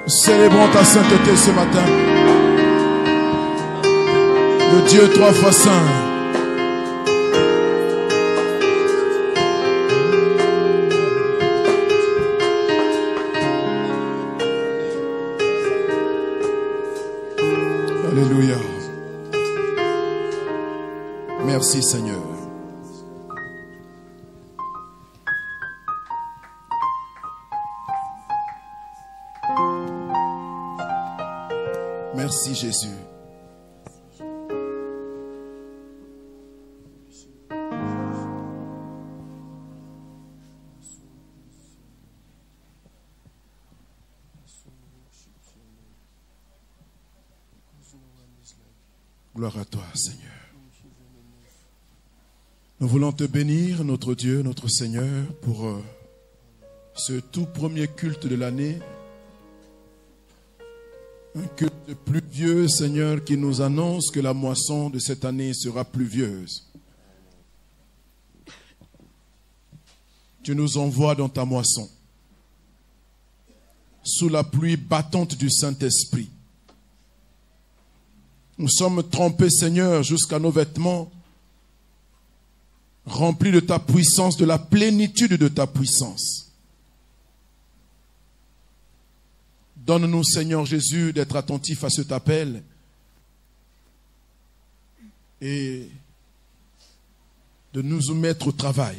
Célébrons ta sainteté ce matin. Le Dieu trois fois saint. Alléluia. Merci Seigneur. Merci Jésus. Gloire à toi, Seigneur. Nous voulons te bénir, notre Dieu, notre Seigneur, pour ce tout premier culte de l'année. Un culte pluvieux, Seigneur, qui nous annonce que la moisson de cette année sera pluvieuse. Tu nous envoies dans ta moisson, sous la pluie battante du Saint-Esprit. Nous sommes trempés, Seigneur, jusqu'à nos vêtements, remplis de ta puissance, de la plénitude de ta puissance. Donne-nous, Seigneur Jésus, d'être attentifs à cet appel et de nous mettre au travail.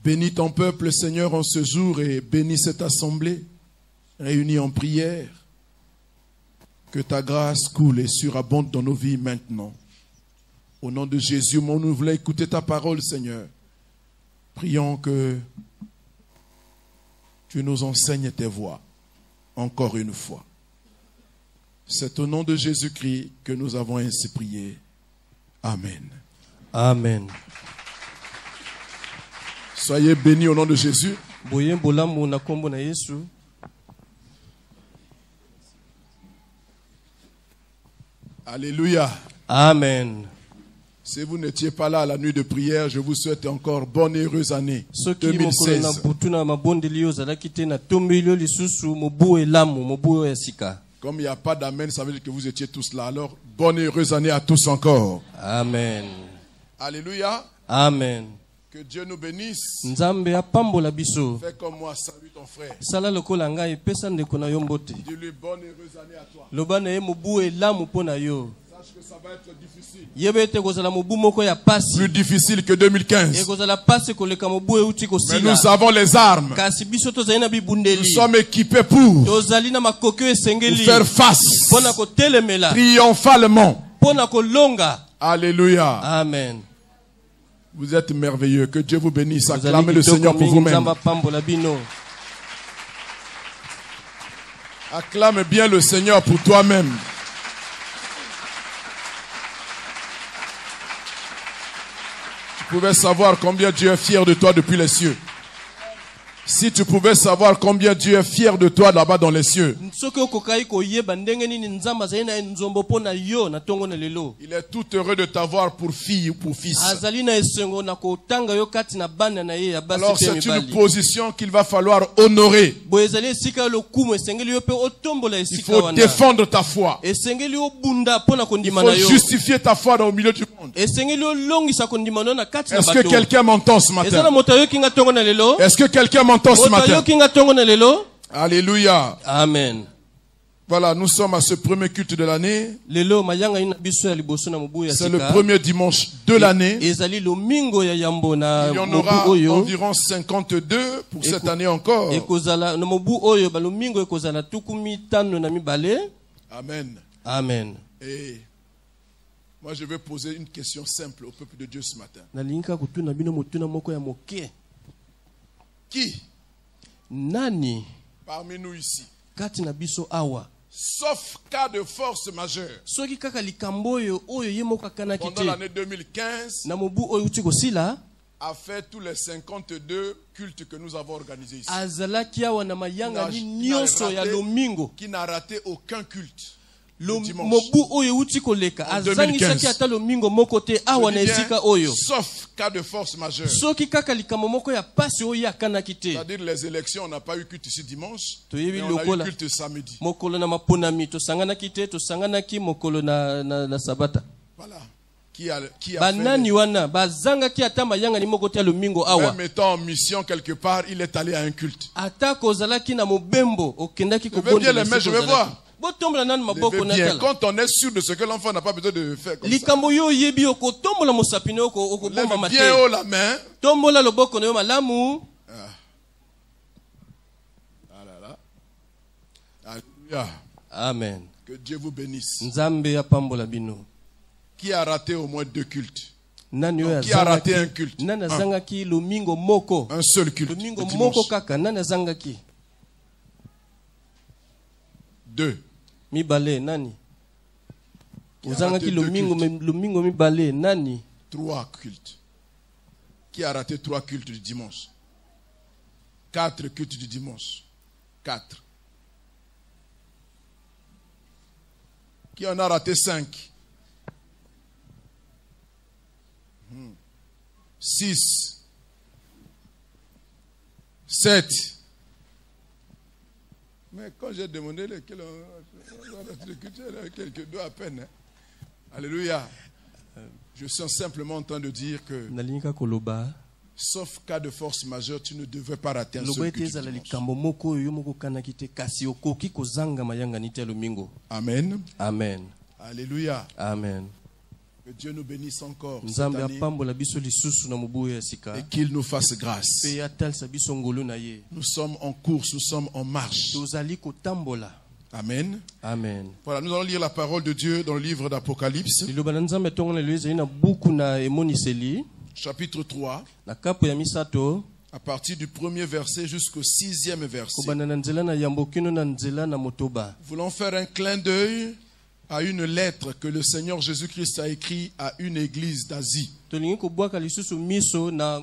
Bénis ton peuple, Seigneur, en ce jour et bénis cette assemblée réunie en prière. Que ta grâce coule et surabonde dans nos vies maintenant. Au nom de Jésus, nous voulons écouter ta parole, Seigneur. Prions que tu nous enseignes tes voies, encore une fois. C'est au nom de Jésus-Christ que nous avons ainsi prié. Amen. Amen. Soyez bénis au nom de Jésus. Alléluia. Amen. Si vous n'étiez pas là à la nuit de prière, je vous souhaite encore bonne et heureuse année 2016. Comme il n'y a pas d'amen, ça veut dire que vous étiez tous là. Alors, bonne et heureuse année à tous encore. Amen. Alléluia. Amen. Que Dieu nous bénisse. Fais comme moi, salue ton frère. Dis-lui bonne et heureuse année à toi. Sache que ça va être difficile. Plus difficile que 2015. Mais nous avons les armes. Nous sommes équipés pour faire face triomphalement. Alléluia. Amen. Vous êtes merveilleux. Que Dieu vous bénisse. Acclamez le Seigneur pour vous-même. Acclame bien le Seigneur pour toi-même. Tu pouvais savoir combien Dieu est fier de toi depuis les cieux. Si tu pouvais savoir combien Dieu est fier de toi là-bas dans les cieux. Il est tout heureux de t'avoir pour fille ou pour fils. Alors c'est une position qu'il va falloir honorer. Il faut défendre ta foi. Il faut justifier ta foi dans le milieu du monde. Est-ce que quelqu'un m'entend ce matin? Est-ce que quelqu'un m'entend ce matin? Alléluia. Amen. Voilà, nous sommes à ce premier culte de l'année. C'est le premier dimanche de l'année. Il y en aura environ 52 pour cette année encore. Amen. Amen. Et moi je vais poser une question simple au peuple de Dieu ce matin. Qui Nani parmi nous ici, sauf cas de force majeure, pendant l'année 2015, a fait tous les 52 cultes que nous avons organisés ici, qui n'a raté aucun culte. le dimanche. mobu oyo uti koleka En azangisaki 2015. ata lomingo moko te awa na Je dis bien, esika oyo sauf cas de force majeure. soki kaka likambo moko ya pasi oyo akanaki te C'est-à-dire les élections, on n'a pas eu culte ici dimanche, Toyebi mais on a eu lokola. culte samedi. mokolo na maponami tosanganaki te tosanganaki mokolo na sabata Voilà. Qui a fait banani wana bazangaki ata mayangani moko te ya lomingo awa même étant en mission quelque part, il est allé à un culte. ata kozalaki na mobembo okendaki Je veux bien les mettre, je vais voir. botombola nani maboko Levez na bien. tala Quand on est sûr de ce que l'enfant n'a pas besoin de faire comme ça. likambo yo oyebi okotombola mosapini okobombama Lève bien te haut la main. tombola loboko na yo malamu Ah là là. Alléluia. amen Que Dieu vous bénisse. nzambe apambola bino Qui a raté au moins 2 cultes? nani Non, oyo qui a raté un azangaki culte? nani azangaki lomingo moko Un seul culte. lomingo le moko dimanche. kaka nani azangaki 2. mibale nani Qui a ozangaki raté 2 lomingo cultes? lomingo mibale nani 3 cultes. Qui a raté 3 cultes du dimanche? 4 cultes du dimanche. 4. Qui en a raté 5? 6. 7. Mais quand j'ai demandé lesquels on a raté le culte, il y en a quelques deux à peine. Hein. Alléluia. Je suis simplement en train de dire que, nalingi koloba sauf cas de force majeure, tu ne devais pas rater un loba seul ete culte. ezala dimanche. likambo moko oyo yo moko okanaki te kasi okoki kozanga mayangani te ya lomingo Amen. amen Alléluia. amen Que Dieu nous bénisse encore cette nzambe année apambola biso lisusu na mobu oyo ya sika et qu'il nous fasse grâce. mpe atalisa biso ngolu na ye Nous sommes en course, nous sommes en marche. tozali kotambola Amen. amen Voilà, nous allons lire la parole de Dieu dans le livre d'Apocalypse, liloba na nzambe ntongo na lelo ezali na buku na emoniseli chapitre 3, na kapo ya misato à partir du premier verset jusqu'au 6e verset. kobanda na nzela na yambo kino na nzela na motoba Nous voulons faire un clin d'œil à une lettre que le Seigneur Jésus-Christ a écrite à une église d'Asie. tolingi kobwaka lisusu miso na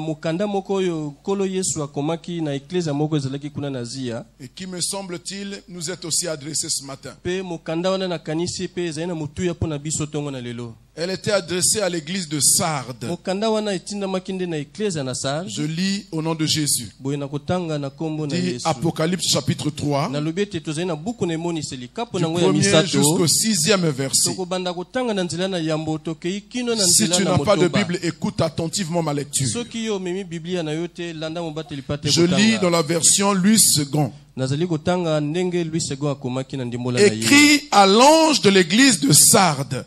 mokanda moko oyo nkolo yesu akomaki na eklezia moko ezalaki kuna na zia Et qui, me semble-t-il, nous est aussi adressée ce matin. mpe mokanda wana nakanisi mpe ezali na motuya mpo na biso ntongo na lelo Elle était adressée à l'église de Sardes. mokanda wana etindamaki nde na eklezia na sarde Je lis au nom de Jésus. boye na kotanga na nkombo na Dit yesu Apocalypse chapitre 3, nalobi ete tozali na buku na emoniseli kapo du nango ya premier misato jusqu'au 6e verset. tokobanda kotanga na nzela na yambo tokei kino na Si nzela tu na n'as pas de motoba Bible, écoute attentivement ma lecture. soki yo omemi biblia na yo te landa mobateli pa te Je lis dans kotanga la version Louis II. nazali kotanga ndenge louis second akomaki na ndimbola na ye Écrit à l'ange de l'église de Sardes.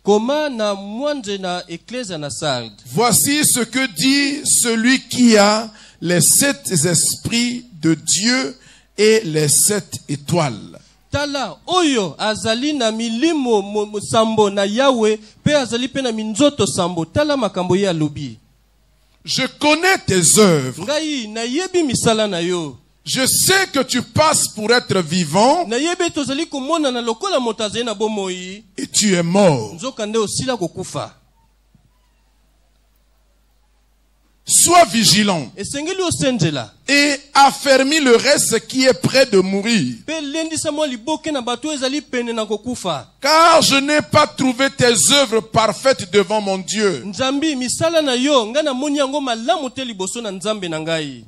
koma na mwanze na eklezia na sarde Voici ce que dit celui qui a les 7 esprits de Dieu et les 7 étoiles. tala oyo azali na milimo sambo na yawe pe azali pe na minzoto sambo tala makambo ye alobi Je connais tes œuvres. ngai nayebi misala na yo Je sais que tu passes pour être vivant nayebi tozali komona na lokola moto azali na bomoi et tu es mort. nzoka nde osila kokufa Sois vigilant esengeli osenzela et affermis le reste qui est près de mourir. pe lendisa mwa liboke na bato oyo ezali pene na kokufa Car je n'ai pas trouvé tes œuvres parfaites devant mon Dieu. nzambi misala na yo ngai namoni yango malamu te liboso na nzambe na ngai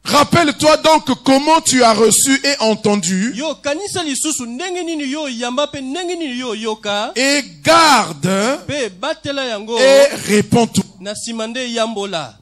Rappelle-toi donc comment tu as reçu et entendu yo kanisa lisusu ndenge nini yo yamba pe ndenge nini yo yoka et garde pe batela yango et réponds-toi. na nsima nde yambola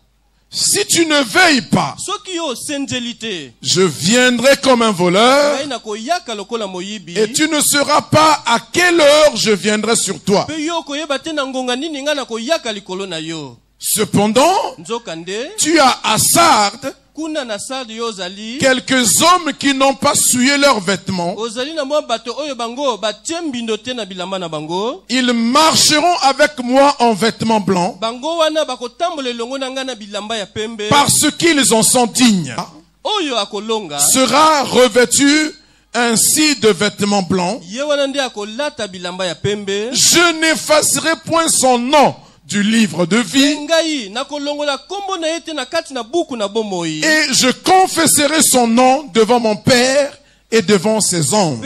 Si tu ne veilles pas, soki yo osenzeli te je viendrai comme un voleur ngai nakoyaka lokola moyibi et tu ne sauras pas à quelle heure je viendrai sur toi. pe yo koyeba te na ngonga nini ngai nakoyaka likolo na yo Cependant, nzoka nde tu as à Sardes kuna na sarde yo ozali quelques hommes qui n'ont pas souillé leurs vêtements. ozali na mwa bato oyo bango batie mbindo te na bilamba na bango Ils marcheront avec moi en vêtements blancs bango wana bakotambola elongo na ngai na bilamba ya pembe parce qu'ils en sont dignes. oyo akolonga Sera revêtu ainsi de vêtements blancs. ye wana nde akolata bilamba ya pembe Je n'effacerai point son nom du livre de vie ngai nakolongola kombo na ye te na kati na buku na bomoi et je confesserai son nom devant mon Père et devant ses anges.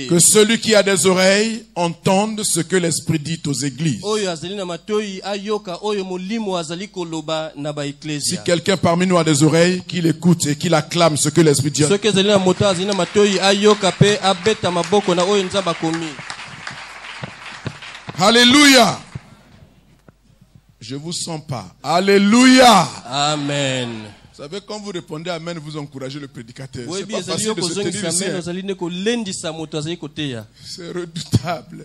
Que celui qui a des oreilles entende ce que l'Esprit dit aux églises. Si quelqu'un parmi nous a des oreilles, qu'il écoute et qu'il acclame ce que l'Esprit dit. Alléluia. Je vous sens pas. Alléluia. Amen. Vous savez, quand vous répondez Amen, vous encouragez le prédicateur. C'est pas facile de se tenir ici. C'est redoutable.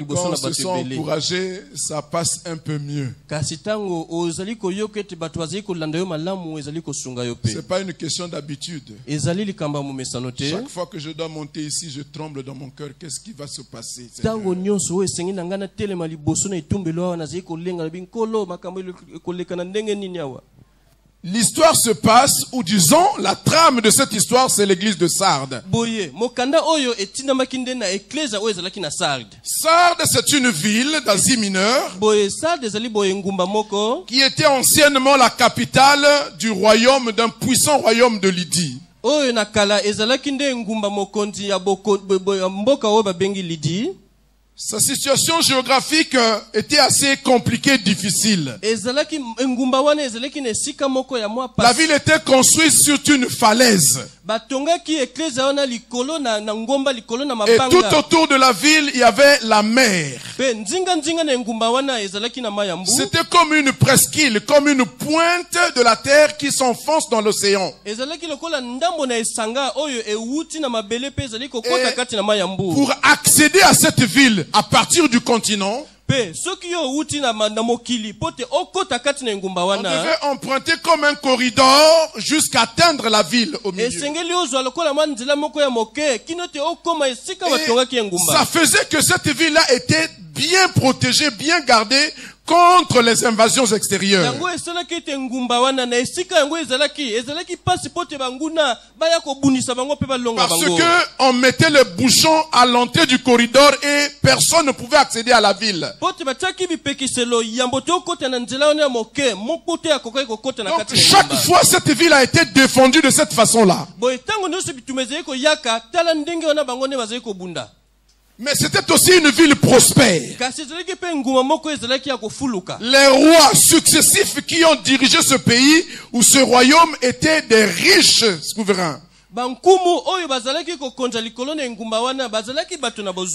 Quand on se sent encouragé, ça passe un peu mieux. C'est pas une question d'habitude. Chaque fois que je dois monter ici, je tremble dans mon cœur. Qu'est-ce qui va se passer? L'histoire se passe, ou disons, la trame de cette histoire, c'est l'église de Sardes. Sardes, c'est une ville d'Asie mineure qui était anciennement la capitale du royaume, d'un puissant royaume de Lydie. Sa situation géographique était assez compliquée, difficile. La ville était construite sur une falaise. Et tout autour de la ville, il y avait la mer. C'était comme une presqu'île, comme une pointe de la terre qui s'enfonce dans l'océan. Pour accéder à cette ville, à partir du continent, on devait emprunter comme un corridor jusqu'à atteindre la ville au milieu. Et ça faisait que cette ville-là était bien protégée, bien gardée contre les invasions extérieures. Parce que on mettait les bouchons à l'entrée du corridor et personne ne pouvait accéder à la ville. Donc, chaque fois cette ville a été défendue de cette façon-là. Mais c'était aussi une ville prospère. Les rois successifs qui ont dirigé ce pays ou ce royaume étaient des riches souverains.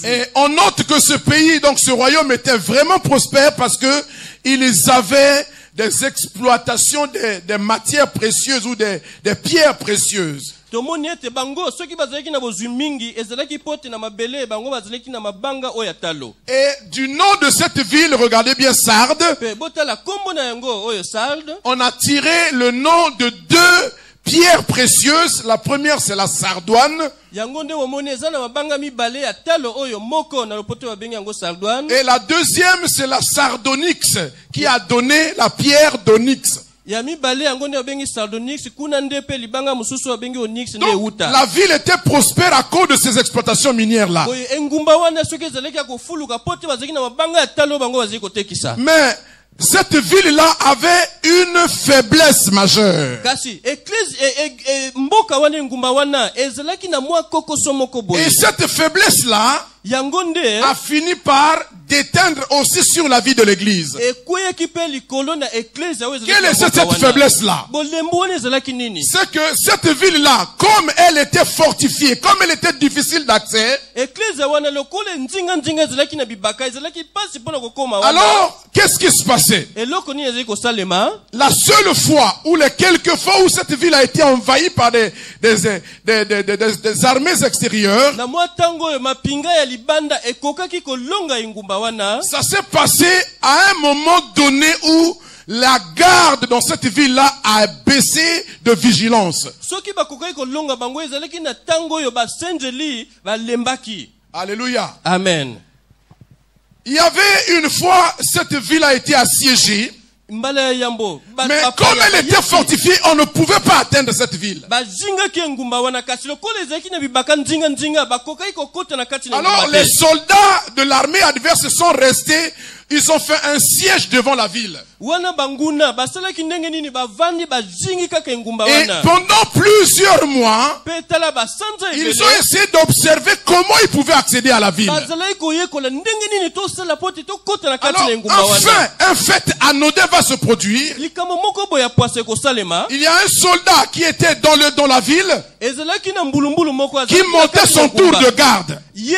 Et on note que ce pays, donc ce royaume, était vraiment prospère parce que ils avaient des exploitations des matières précieuses ou des pierres précieuses. Et du nom de cette ville, regardez bien Sardes, on a tiré le nom de deux pierres précieuses. La première, c'est la sardoine. Et la deuxième, c'est la sardonyx, qui a donné la pierre d'onyx. Donc, la ville était prospère à cause de ces exploitations minières-là. Mais cette ville-là avait une faiblesse majeure. Et cette faiblesse-là a fini par d'éteindre aussi sur la vie de l'église. Quelle est cette faiblesse-là? C'est que cette ville-là, comme elle était fortifiée, comme elle était difficile d'accès, alors, qu'est-ce qui se passait? La seule fois ou les quelques fois où cette ville a été envahie par des armées extérieures, ça s'est passé à un moment donné où la garde dans cette ville-là a baissé de vigilance. Alléluia. Amen. Il y avait une fois, cette ville a été assiégée. Mais comme elle était fortifiée, on ne pouvait pas atteindre cette ville. Alors les soldats de l'armée adverse sont restés ils ont fait un siège devant la ville. wana banguna basalaki ndenge nini bavandi bazingi kaka engumba Et wana pendant plusieurs mois, pe tala basanza ils ont essayé d'observer comment ils pouvaient accéder à la ville. bazalaki koyekola ndenge nini tosala po te tokota na kati Alors, na engumba wana enfin, un fait anodin va se produire. likambo moko boye ya pwase kosalema Il y a un soldat qui était dans la ville, ezalaki na mbulumbulu moko qui montait son tour de garde. ye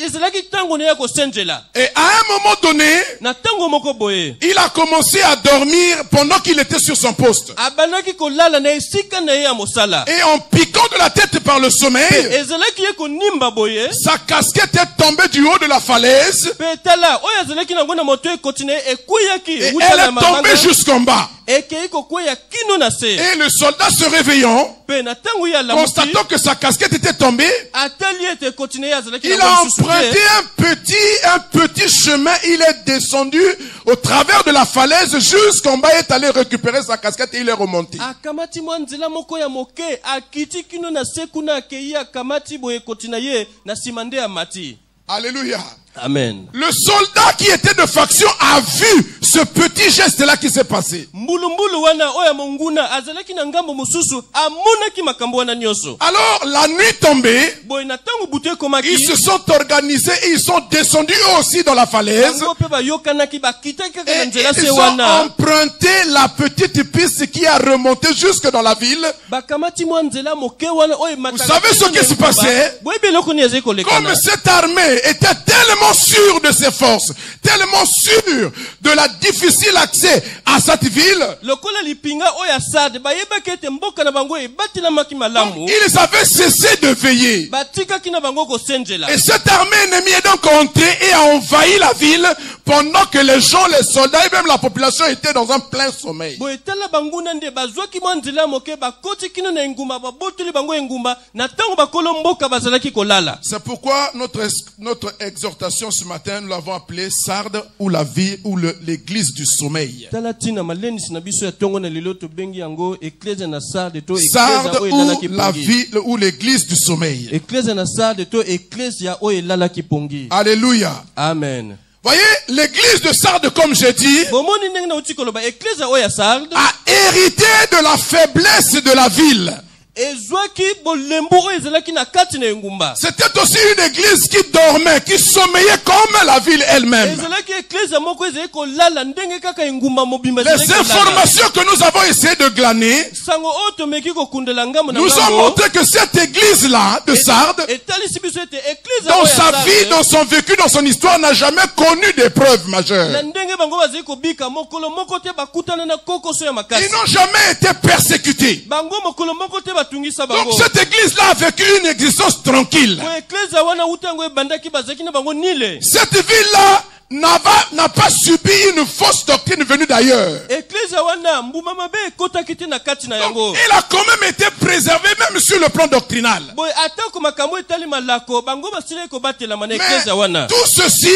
ezalaki ntango na ya kosenjela Et à un moment donné, na ntango moko boye il a commencé à dormir pendant qu'il était sur son poste. abanaki kolala na esika na ye ya mosala Et en piquant de la tête par le sommeil, ezalaki ye konimba boye sa casquette est tombée du haut de la falaise pe tala oyo ezalaki nango na moto ekoti na ye ekweyaki et wuta elle na est mabanga tombée jusqu'en bas. ekei kokweya kino na se Et le soldat se réveillant, pe na ntango ye alamuki constatant que sa casquette était tombée, atali ete ekoti na ye azalaki il nango a lisusu emprunté te un petit chemin. Il est descendu au travers de la falaise jusqu'en bas, est allé récupérer sa casquette et il est remonté. akamati mwa nzela moko ya moke akiti kino na se kuna akei akamati boye ekoti na ye na nsima nde amati Alléluia. amen Le soldat qui était de faction a vu ce petit geste-là qui s'est passé. mbulumbulu wana oyo ya monguna azalaki na ngambo mosusu amonaki makambo wana nyonso Alors, la nuit tombée, boye na ntango butu ekomaki ils se sont organisés et ils sont descendus eux aussi dans la falaise. bango mpe bayokanaki bakitaki kaka na Et nzela se ils ont wana emprunté la petite piste qui a remonté jusque dans la ville. bakamati mwa nzela moke wana oyo Vous savez ce qui se passait? boyebi eloko nini ezali Comme kolekana cette armée était tellement sûre de ses forces, tellement sûre de la difficile accès à cette ville, lokola lipinga oyo ya sade bayebaki ete mboka na bango ebatelamaki malamu ils avaient cessé de veiller. batikaki na bango kosenjela Et cette armée ennemie est donc entrée et a envahi la ville pendant que les gens, les soldats et même la population étaient dans un plein sommeil. boye tala banguna nde bazwaki mwa nzela moke bakoti kino na engumba babotoli bango engumba na ntango bakolo mboka bazalaki kolala C'est pourquoi notre exhortation ce matin, nous l'avons appelée Sardes ou la vie ou l'église du sommeil. tala tina malendisi na biso ya ntongo na lelo tobengi yango eklesia na sarde to Sardes eklesia oyo ou elalaki la pongi vie ou l'église du sommeil. eklesia na sarde to eklesia oyo elalaki pongi Alléluia. amen Voyez, l'église de Sardes, comme j'ai dit, bomoni ndenge na uti koloba eklesia oyo ya sarde a hérité de la faiblesse de la ville. ezwaki bolembo oyo ezalaki na kati na engumba C'était aussi une église qui dormait, qui sommeillait comme la ville elle-même. ezalaki eklesia moko ezali kolala ndenge kaka engumba mobimba Les ezalaki kolala. informations que nous avons essayé de glaner sango oyo tomeki kokundela ngambo na nous ont ngambo montré que cette église-là de Sardes, etalisi biso ete eklesia dans oyo ya sa Sarde, vie, dans son vécu, dans son histoire, n'a jamais connu d'épreuve na majeure. ndenge bango bazali kobika mokolo moko te bakutana na kokoso ya Ils makasi n'ont jamais été persécutés. bango mokolo moko te batungisa Donc bango cette église-là a vécu une existence tranquille. po eklesia wana uta yango ebandaki bazalaki na bango nile Cette ville-là n'a pas subi une fausse doctrine venue d'ailleurs. eklesia wana mbuma mabe ekotaki te na kati na yango Donc, il a quand même été préservé même sur le plan doctrinal. boye atako makambo etali malako bango basilaki kobatelama na Mais eklesia wana tout ceci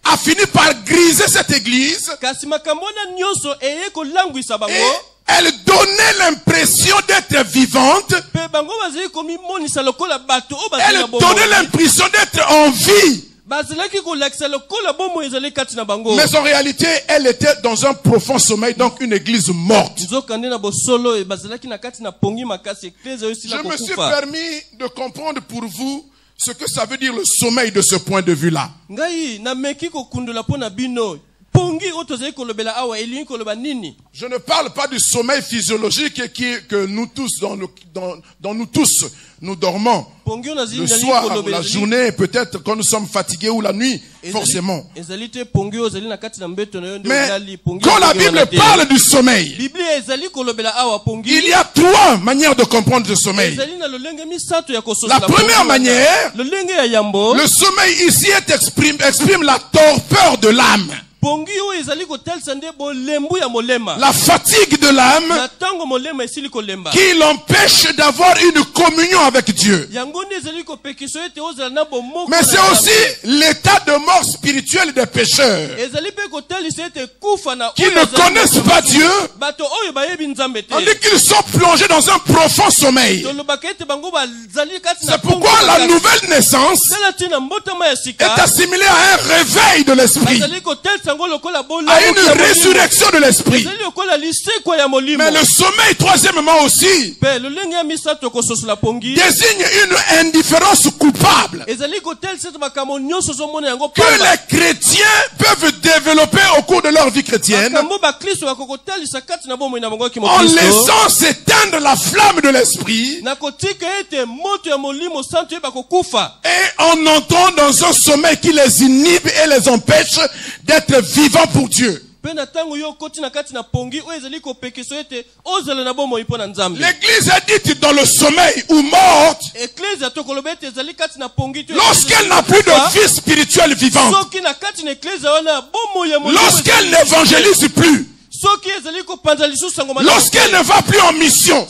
a fini par griser cette église. kasi makambo wana nyonso eye kolangwisa bango Et elle donnait l'impression d'être vivante. pe bango bazali komimonisa lokola bato oyo bazali Elle na donnait bomoi l'impression d'être en vie. bazalaki kolakisa lokola bomoi ezali kati na bango Mais en réalité, elle était dans un profond sommeil, donc une église morte. nzokande na bosolo bazalaki na kati na pongi makasi eklesia oyo Je esila me suis kokufa permis de comprendre pour vous ce que ça veut dire le sommeil de ce point de vue-là. ngai nameki kokundula mpo na bino pongi oyo tozali kolobela awa elingi koloba nini Je ne parle pas du sommeil physiologique que nous tous, dans nous tous, nous dormons. pongi oyo nazali Le nalingi soir, kolobela la journée, peut-être quand nous sommes fatigués ou la nuit, forcément. ezali te pongi oyo ozali na kati na mbeto na yo nde Mais olali pongi quand la oyo wana Bible te. parle du sommeil, biblia ezali kolobela awa pongi il y a trois manières de comprendre le sommeil. ezali na lolenge misato ya kososola La pongi première wana. manière, lolenge ya yambo le sommeil ici exprime la torpeur de l'âme, pongi oyo ezali kotalisa nde bolembu ya molema la fatigue de l'âme na ntango molema esili kolemba qui l'empêche d'avoir une communion avec Dieu. yango nde ezali kopekisa ete ozala na bomoko Mais na c'est Nzambe. aussi l'état de mort spirituelle des pécheurs ezali mpe kotalisa ete kufa na qui oyo ne azali connaissent na pas Dieu, bato oyo bayebi nzambe te tandis qu'ils sont plongés dans un profond sommeil. tolobaka ete bango bazali kati na C'est pourquoi la nouvelle naissance tala ntina mbotama ya est sika assimilée à un réveil de l'esprit. bazali kotalisa à une résurrection de l'esprit. Mais le sommeil, troisièmement aussi, désigne une indifférence coupable que les chrétiens peuvent développer au cours de leur vie chrétienne en laissant s'éteindre la flamme de l'esprit et en entrant dans un sommeil qui les inhibe et les empêche d'être vivants pour Dieu. L'église est dite dans le sommeil ou morte lorsqu'elle n'a plus de vie spirituelle vivante, lorsqu'elle n'évangélise plus, lorsqu'elle ne va plus en mission,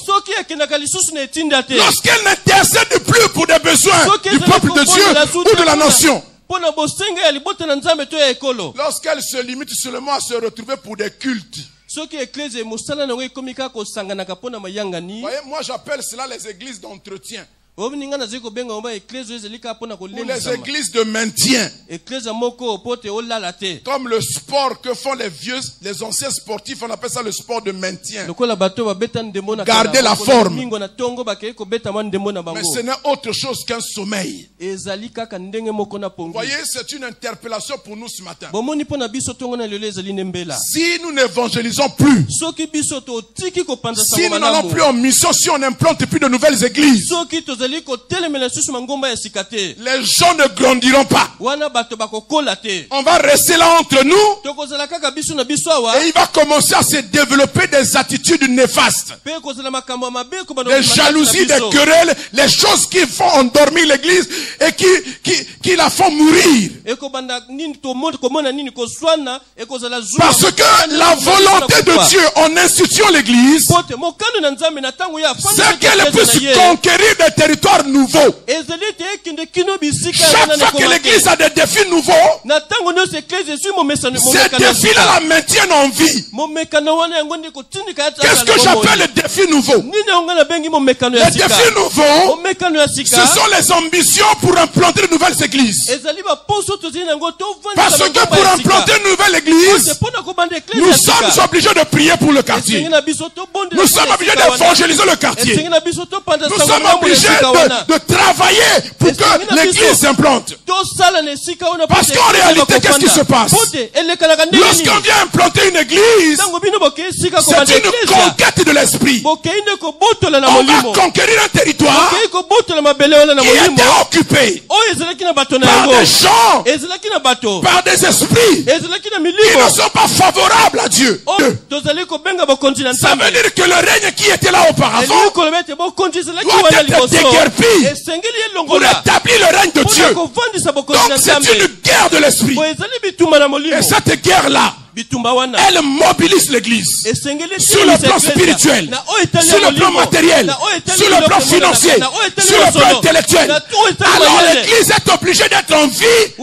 lorsqu'elle n'intercède plus pour des besoins du peuple de Dieu ou de la nation, lorsqu'elle se limite seulement à se retrouver pour des cultes. Voyez, moi j'appelle cela les églises d'entretien. Ou les églises de maintien. Comme le sport que font les anciens sportifs, on appelle ça le sport de maintien. Garder la forme. Mais ce n'est autre chose qu'un sommeil. Vous voyez, c'est une interpellation pour nous ce matin. Si nous n'évangélisons plus, si nous n'allons plus en mission, si on n'implante plus de nouvelles églises, les gens ne grandiront pas. On va rester là entre nous et il va commencer à se développer des attitudes néfastes, des jalousies, des querelles, les choses qui font endormir l'église et qui la font mourir. Parce que la volonté de Dieu en instituant l'église, c'est qu'elle puisse conquérir des territoires nouveaux. Chaque fois que l'église a des défis nouveaux, ces défis-là la maintiennent en vie. Qu'est-ce que j'appelle les défis nouveaux? Les défis nouveaux, ce sont les ambitions pour implanter de nouvelles églises. Parce que pour implanter une nouvelle église, nous sommes obligés de prier pour le quartier. Nous sommes obligés d'évangéliser le quartier. Nous sommes obligés de travailler pour que l'église s'implante. Parce qu'en réalité, qu'est-ce qui se passe? Lorsqu'on vient implanter une église, c'est une conquête de l'esprit. On va conquérir un territoire qui était occupé par des gens, par des esprits qui ne sont pas favorables à Dieu. Ça veut dire que le règne qui était là auparavant doit être déguerpi pour établir le règne de Dieu. Donc c'est une guerre de l'esprit. Et cette guerre-là, elle mobilise l'église sur le plan spirituel, sur le plan matériel, sur le plan financier, sur le plan intellectuel. Alors l'église est obligée d'être en vie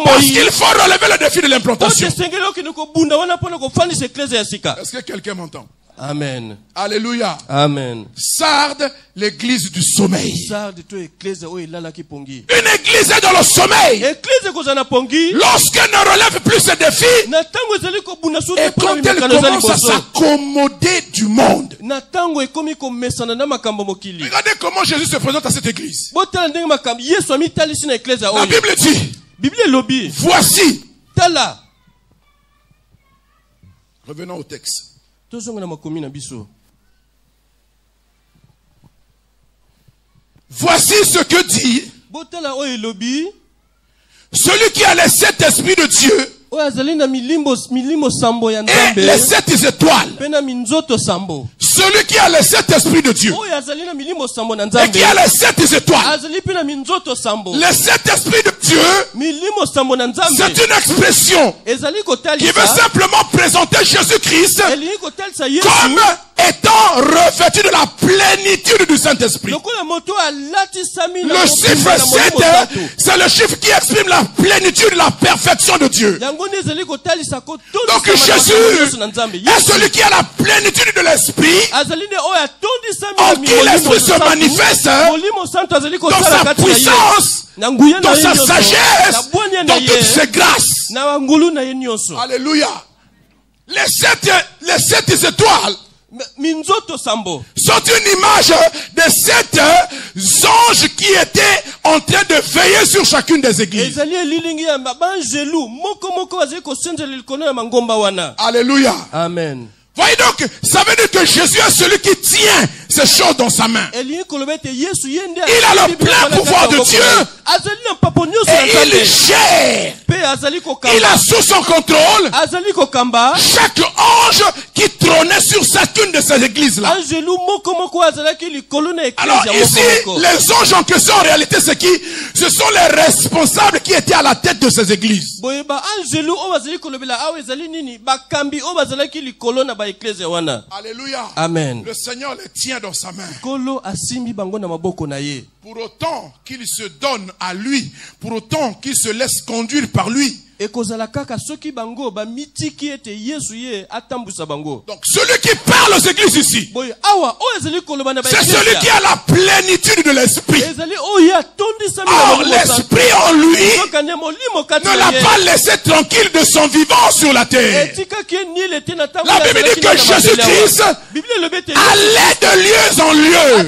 parce qu'il faut relever le défi de l'implantation. Est-ce que quelqu'un m'entend? Amen. Alléluia. Amen. Sardes, l'église du sommeil. Une église est dans le sommeil. Lorsqu'elle ne relève plus ses défis, et quand elle commence à s'accommoder du monde. Regardez comment Jésus se présente à cette église. La Bible dit, voici. Revenons au texte. Voici ce que dit celui qui a les 7 esprits de Dieu et les 7 étoiles. Celui qui a les 7 esprits de Dieu et qui a les 7 étoiles. Les 7 esprits de Dieu, c'est une expression qui veut simplement présenter Jésus-Christ comme étant revêtu de la plénitude du Saint-Esprit. Le chiffre 7, c'est le chiffre qui exprime la plénitude, la perfection de Dieu. Donc Jésus est celui qui a la plénitude de l'Esprit, en qui l'Esprit se manifeste dans sa puissance, dans sa sagesse, dans toutes ses grâces. na bangulu na ye nyonso. Alléluia. Les sept étoiles Minzoto sambo sont une image de 7 anges qui étaient en train de veiller sur chacune des églises. Alléluia. Amen. Voyez donc, ça veut dire que Jésus est celui qui tient ces choses dans sa main. Il a le plein pouvoir de Dieu. Et il gère. Il a sous son contrôle chaque ange qui trônait sur chacune de ces églises-là. Alors ici, les anges en question en réalité c'est qui? Ce sont les responsables qui étaient à la tête de ces églises. Alléluia. Amen. Le Seigneur les tient dans sa main. Pour autant qu'il se donne à lui, pour autant qu'il se laisse conduire par lui. Donc celui qui parle aux églises ici, c'est celui qui a la plénitude de l'esprit. Or l'esprit en lui ne l'a pas laissé tranquille de son vivant sur la terre. La Bible dit que Jésus-Christ allait de lieu en lieu,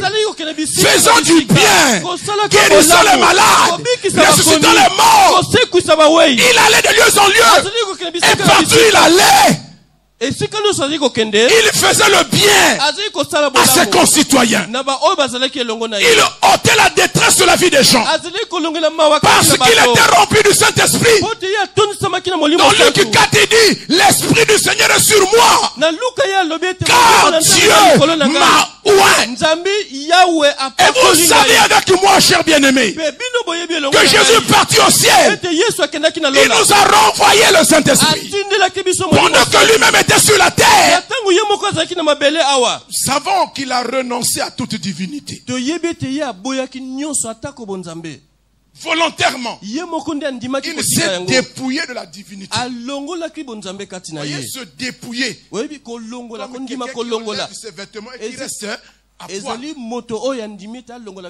faisant du bien, guérissant les malades, ressuscitant les morts. Il allait de lieu en lieu, et partout il allait, il faisait le bien à ses concitoyens. Il ôtait la détresse de la vie des gens, parce qu'il était rempli du Saint-Esprit. Dans Luc 4 il dit, l'Esprit du Seigneur est sur moi, car Dieu m'a oint. Et vous savez avec moi, chers bien-aimés, que Jésus est parti au ciel. Il nous a renvoyé le Saint-Esprit pendant que lui-même était sur la terre. Nous savons qu'il a renoncé à toute divinité. Volontairement, il s'est dépouillé de la divinité. Voyez, se dépouiller. Comme quelqu'un qui enlève ses vêtements et qui reste à poil.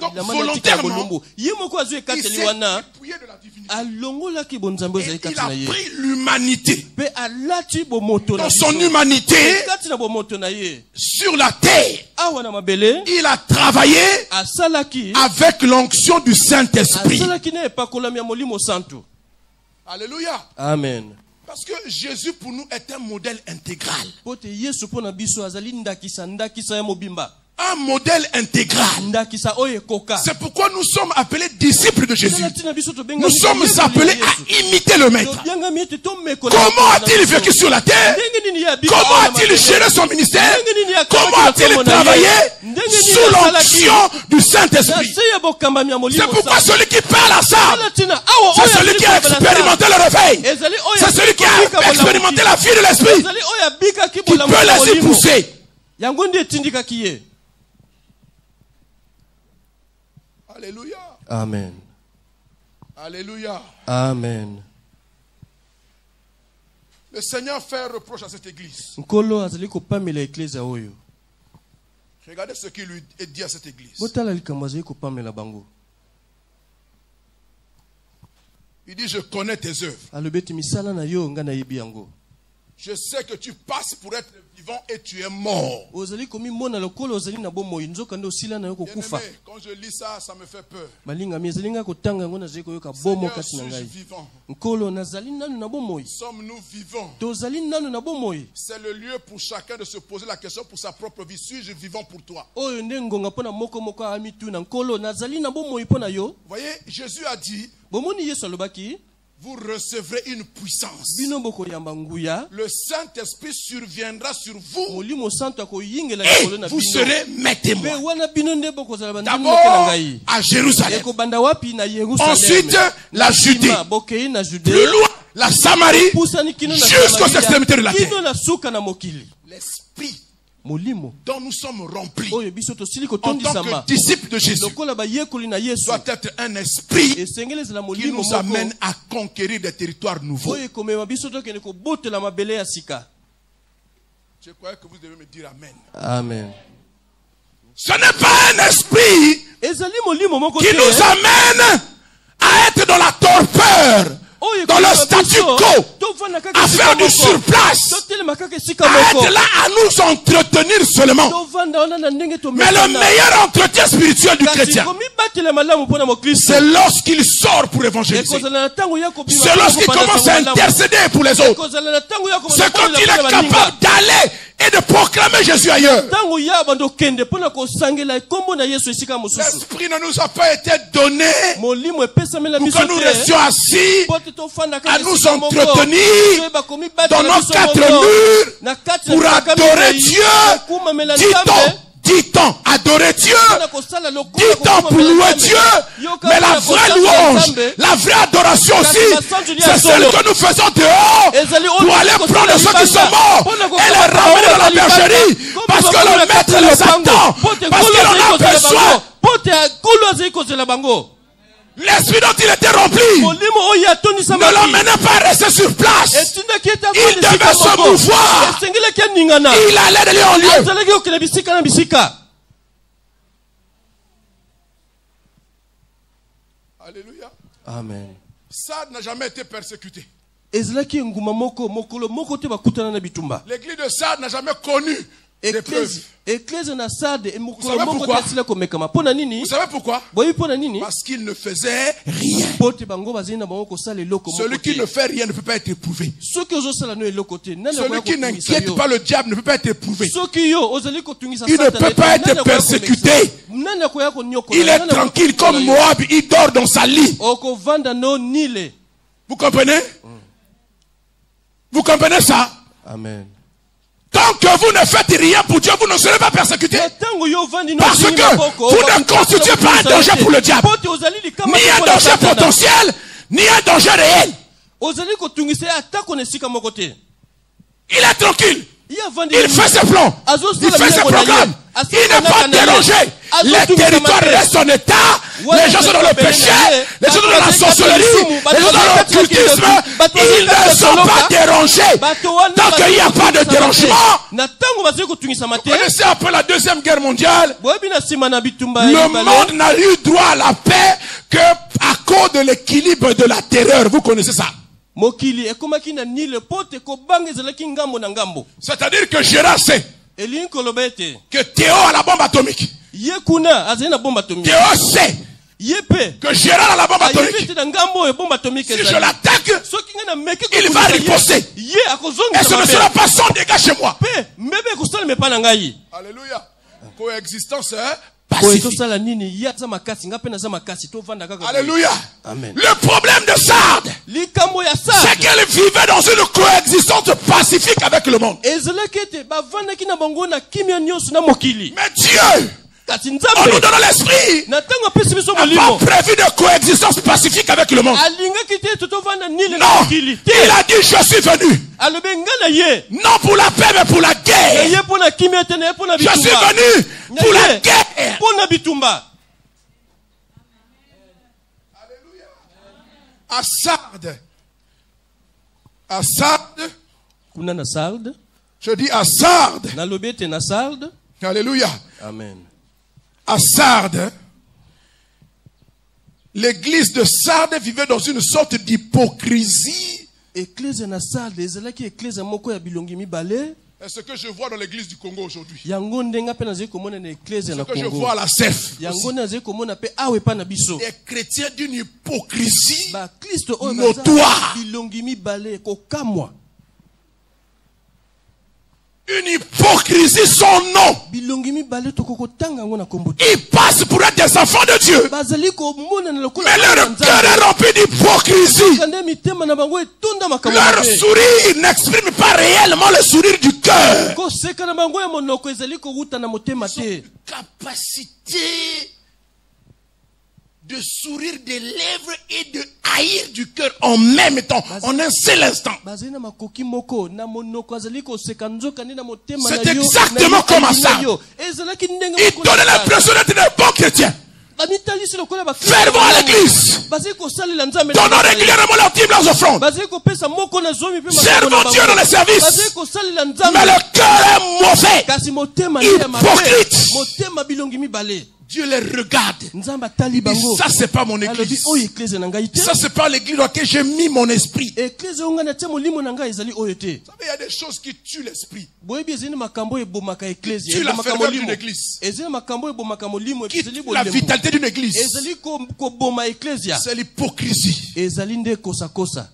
Donc volontairement, il s'est dépouillé de la divinité. Et il a pris l'humanité. Dans son humanité, sur la terre, il a travaillé avec l'onction du Saint-Esprit. Alléluia. Amen. Parce que Jésus pour nous est un modèle intégral. Un modèle intégral. C'est pourquoi nous sommes appelés disciples de Jésus. Nous sommes appelés à imiter le Maître. Comment a-t-il vécu sur la terre? Comment a-t-il géré son ministère? Comment a-t-il travaillé sous l'onction du Saint-Esprit? C'est pourquoi celui qui parle à ça, c'est celui qui a expérimenté le réveil. C'est celui qui a expérimenté la vie de l'Esprit, qui peut laisser pousser. Alléluia. Amen. Alléluia. Amen. Le Seigneur fait un reproche à cette église. Regardez ce qu'il lui est dit à cette église. Il dit, je connais tes œuvres. Je sais que tu passes pour être vivant et tu es mort. Bien-aimé, quand je lis ça, ça me fait peur. Seigneur, suis-je vivant? Sommes-nous vivants? C'est le lieu pour chacun de se poser la question pour sa propre vie. Suis-je vivant pour toi? Vous voyez, Jésus a dit, vous recevrez une puissance. Le Saint-Esprit surviendra sur vous et vous serez mes témoins. D'abord à Jérusalem, ensuite la Judée, plus loin la Samarie, jusqu'aux extrémités de la terre. L'Esprit dont nous sommes remplis en tant que disciples de Jésus doit être un esprit qui nous amène à conquérir des territoires nouveaux. Je croyais que vous devez me dire Amen. Amen. Ce n'est pas un esprit qui nous amène à être dans la torpeur, dans le statu quo, à faire du surplace, à être là à nous entretenir seulement. Mais le meilleur entretien spirituel du chrétien, c'est lorsqu'il sort pour évangéliser. C'est lorsqu'il commence à intercéder pour les autres. C'est quand il est capable d'aller et de proclamer Jésus ailleurs. L'esprit ne nous a pas été donné pour que nous restions assis à nous entretenir dans nos quatre murs pour adorer Dieu. Dit-on adorer Dieu, dit-on pour louer Dieu, mais la vraie louange, la vraie adoration aussi, c'est celle que nous faisons dehors pour aller prendre ceux qui sont morts et les ramener dans la bergerie, parce que le maître les attend, parce qu'il en a besoin. L'esprit dont il était rempli ne l'emmenait pas à rester sur place. Il devait se mouvoir. Il allait de lieu en lieu. Alléluia. Amen. Sard n'a jamais été persécuté. L'église de Sard n'a jamais connu d'épreuves. Vous savez pourquoi? Parce qu'il ne faisait rien. Celui qui ne fait rien ne peut pas être éprouvé. Celui qui n'inquiète pas le diable ne peut pas être éprouvé. Il ne peut pas être persécuté. Il est tranquille comme Moab, il dort dans sa lit. Vous comprenez? Vous comprenez ça? Amen. Tant que vous ne faites rien pour Dieu, vous ne serez pas persécuté. Parce que vous ne constituez pas un danger pour le diable. Ni un danger potentiel, ni un danger réel. Il est tranquille. Il fait ses plans. Il fait ses programmes. Il n'est pas dérangé. Les territoires restent en état. Les gens sont dans le péché. Les gens sont dans la sorcellerie. Les gens sont dans l'occultisme. Ils ne sont pas dérangés. Tant qu'il n'y a pas de dérangement. Vous connaissez, après la Deuxième Guerre mondiale, le monde n'a eu droit à la paix que à cause de l'équilibre de la terreur. Vous connaissez ça? C'est-à-dire que Gérard sait que Théo a la bombe atomique. Théo sait que Gérard a la bombe atomique. Si je l'attaque, il va riposter. Et ce ne sera pas son dégât chez moi. Alléluia. Coexistence pacifique. Alléluia. Amen. Le problème de Sardes, c'est qu'elle vivait dans une coexistence pacifique avec le monde. Mais Dieu, en nous donnant l'esprit, n'a pas prévu de coexistence pacifique avec le monde. Non, il a dit je suis venu. Non pour la paix mais pour la guerre. Je suis venu pour la guerre. Alléluia. À Sardes, je dis à Sardes. Alléluia. Amen. À Sardes, l'église de Sardes vivait dans une sorte d'hypocrisie. Et ce que je vois dans l'église du Congo aujourd'hui, ce que je vois à la CEF, des chrétiens d'une hypocrisie notoire. Une hypocrisie sans nom. Ils passent pour être des enfants de Dieu. Mais leur cœur est rempli d'hypocrisie. Leur sourire n'exprime pas réellement le sourire du cœur. Capacité de sourire des lèvres et de haïr du cœur en même temps, en un seul instant. C'est exactement comme ça. Il donnait l'impression d'être des bons chrétiens. Fervent à l'église. Donnant régulièrement leur dîme, leurs offrandes. Servant Dieu dans les services. Mais le cœur est mauvais. Hypocrite. Dieu les regarde. Nzamba tali Il dit, bango. ça c'est pas mon Alobi église. oyo église na ngai te. Ça c'est pas l'église dans laquelle j'ai mis mon esprit. Vous Église onga na tia molimo na ngai ezali oyo te. savez, il y a des choses qui tuent l'esprit. Boyebi ezali makambo ebomaka église. Tue la Ebomaka ferveur molimo. d'une église. Ezali makambo ebomaka molimo Qui ezali tue la bolembo. vitalité d'une église. Ezali ko boma église. C'est l'hypocrisie. Ezali nde kosa kosa.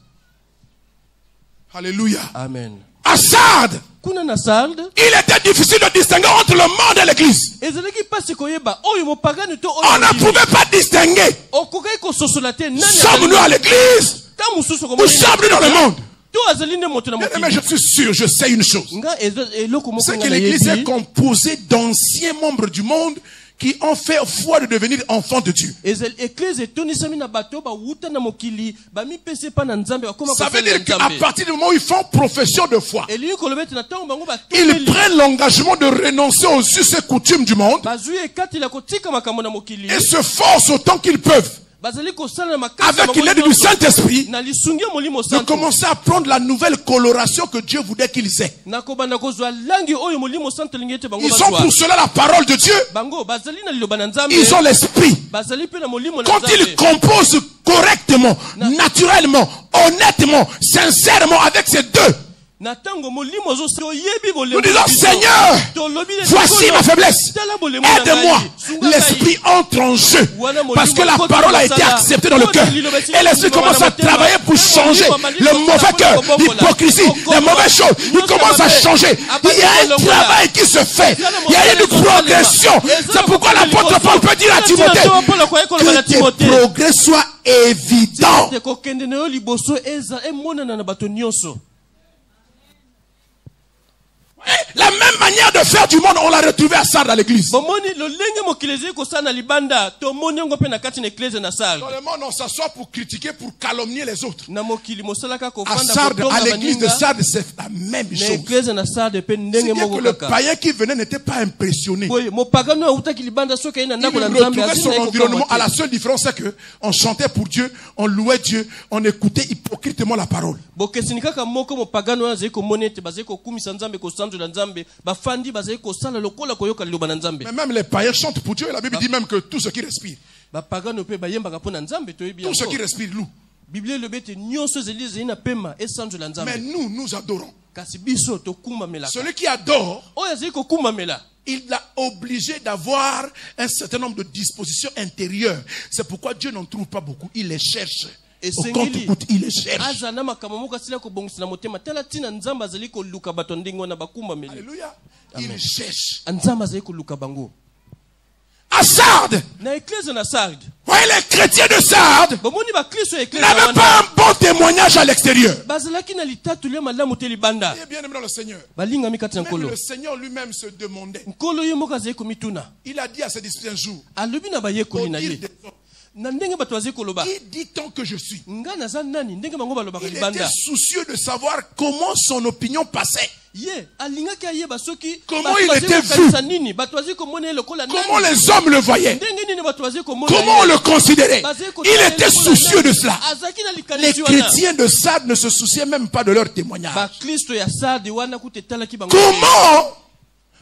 Alléluia. Amen. À Sardes, Kuna na Sardes, il était difficile de distinguer entre le monde et l'église. ezalaki pasi koyeba oyo mopagani to On oyo. ne pouvait pas distinguer. Okokai kososola te nani. Sommes-nous à l'église Ta mususu ko ou sommes-nous dans le monde? To azali nde moto na Mais mokili. je suis sûr, je sais une chose. Nga eloko moko C'est nga que na l'église est yebi. composée d'anciens membres du monde qui ont fait foi de devenir enfants de Dieu. Ezali église etonisami na bato ba wuta na mokili ba mipese pa na nzambe bakoma Ça veut kosala dire qu'à nzambe. partir du moment où ils font profession de foi, Elingi kolobeti na tango bango ils batomeli. prennent l'engagement de renoncer aux us et coutumes du monde Bazui ekatela kotika makambo na mokili. et se forcent autant qu'ils peuvent, Bazali kosala na makasi avec l'aide du Saint-Esprit, na lisungi ya molimo de santo. commencer à prendre la nouvelle coloration que Dieu voulait qu'ils aient. Na kobanda kozwa langi oyo molimo santo lingi ete bango Ils sont bazwa. pour cela la parole de Dieu. Bango bazali na liloba na nzambe. Ils ont l'esprit. Bazali pe na molimo na Quand ils nzambe. composent correctement, naturellement, honnêtement, sincèrement avec ces deux, Na tango molimo zo oyebi bolembo. nous disons Seigneur, voici ma faiblesse. Aide-moi. L'esprit entre en jeu. Parce que la parole a été acceptée dans le cœur. Et l'esprit commence à travailler pour changer le mauvais cœur, l'hypocrisie, les mauvaises choses. Il commence à changer. Il y a un travail qui se fait. Il y a une progression. C'est pourquoi l'apôtre Paul peut dire à Timothée que tes progrès soient évidents. Kokende na yo liboso eza emonana na bato nyonso. La même manière de faire du monde, on l'a retrouvé à Sardes à l'église. Bomoni lo lenge mokilezi ko sana libanda to moni ngo pe na kati na église na Sardes. Dans le monde, on s'assoit pour critiquer, pour calomnier les autres. Na mokili mosalaka ko À fanda Sardes, ko à l'église de Sardes, c'est la même na chose. église na Sardes pe C'est ndenge bien moko que le kaka. païen qui venait n'était pas impressionné. Boye mopagano utaki libanda soka ina Il ndako na nzambe retrouvait son azina environnement. À ko. la seule différence, c'est que on chantait pour Dieu, on louait Dieu, on écoutait hypocritement la parole. Bokesini kaka moko mopagano azai ko monete bazai ko kumisa nzambe ko sanzo na nzambe bafandi bazai ko sala lokola koyoka liloba na nzambe. Mais même les païens chantent pour Dieu. Et la Bible dit même que tout ce qui respire, Bapagano pe bayemba kapona nzambe to yebi tout ce yango. qui respire loue. Biblia lobete nyonso zelize ina pema esanzo la nzambe. Mais nous adorons. Kasi biso to kumba melaka. Celui qui adore, Oya zai ko kumba mela. il l'a obligé d'avoir un certain nombre de dispositions intérieures. C'est pourquoi Dieu n'en trouve pas beaucoup. Il les cherche. Au compte-gouttes, il les cherche. Azana makambo moko sila ko bongisa na motema tala tina nzamba zali ko luka bato ndingo na bakumba meli. Alléluia. Il cherche. Nzamba zali ko luka bango. À Sardes, Na église na Sardes. voyez les chrétiens de Sardes Bomoni ba Kristo église n'avaient pas un bon témoignage à l'extérieur. bazalaki na litatu le malamu te libanda. Il est bien aimé dans le Seigneur. Balinga mikati na Même nkolo. le Seigneur lui-même se demandait. Nkolo ye moko azali ko mituna. Il a dit à ses disciples un jour, Alobi na bayekoli au na dire ye. des hommes, Na ndenge bato bazali koloba. qui dit-on que je suis? Nga naza nani ndenge bango balobaka Il était libanda. soucieux de savoir comment son opinion passait. Ye alingaki ayeba soki Comment bato il bazali était kokanisa nini bato bazali komona ye lokola Comment nani. les hommes le voyaient? Ndenge nini bato bazali komona Comment on ye. le considérait? Bazali kotala Il ye était lokola soucieux de nani. cela. Azalaki na Les likanisi wana. chrétiens de Sardes ne se souciaient même pas de leur témoignage. Ba Kristo ya Sardes wana kutetalaki bango. Comment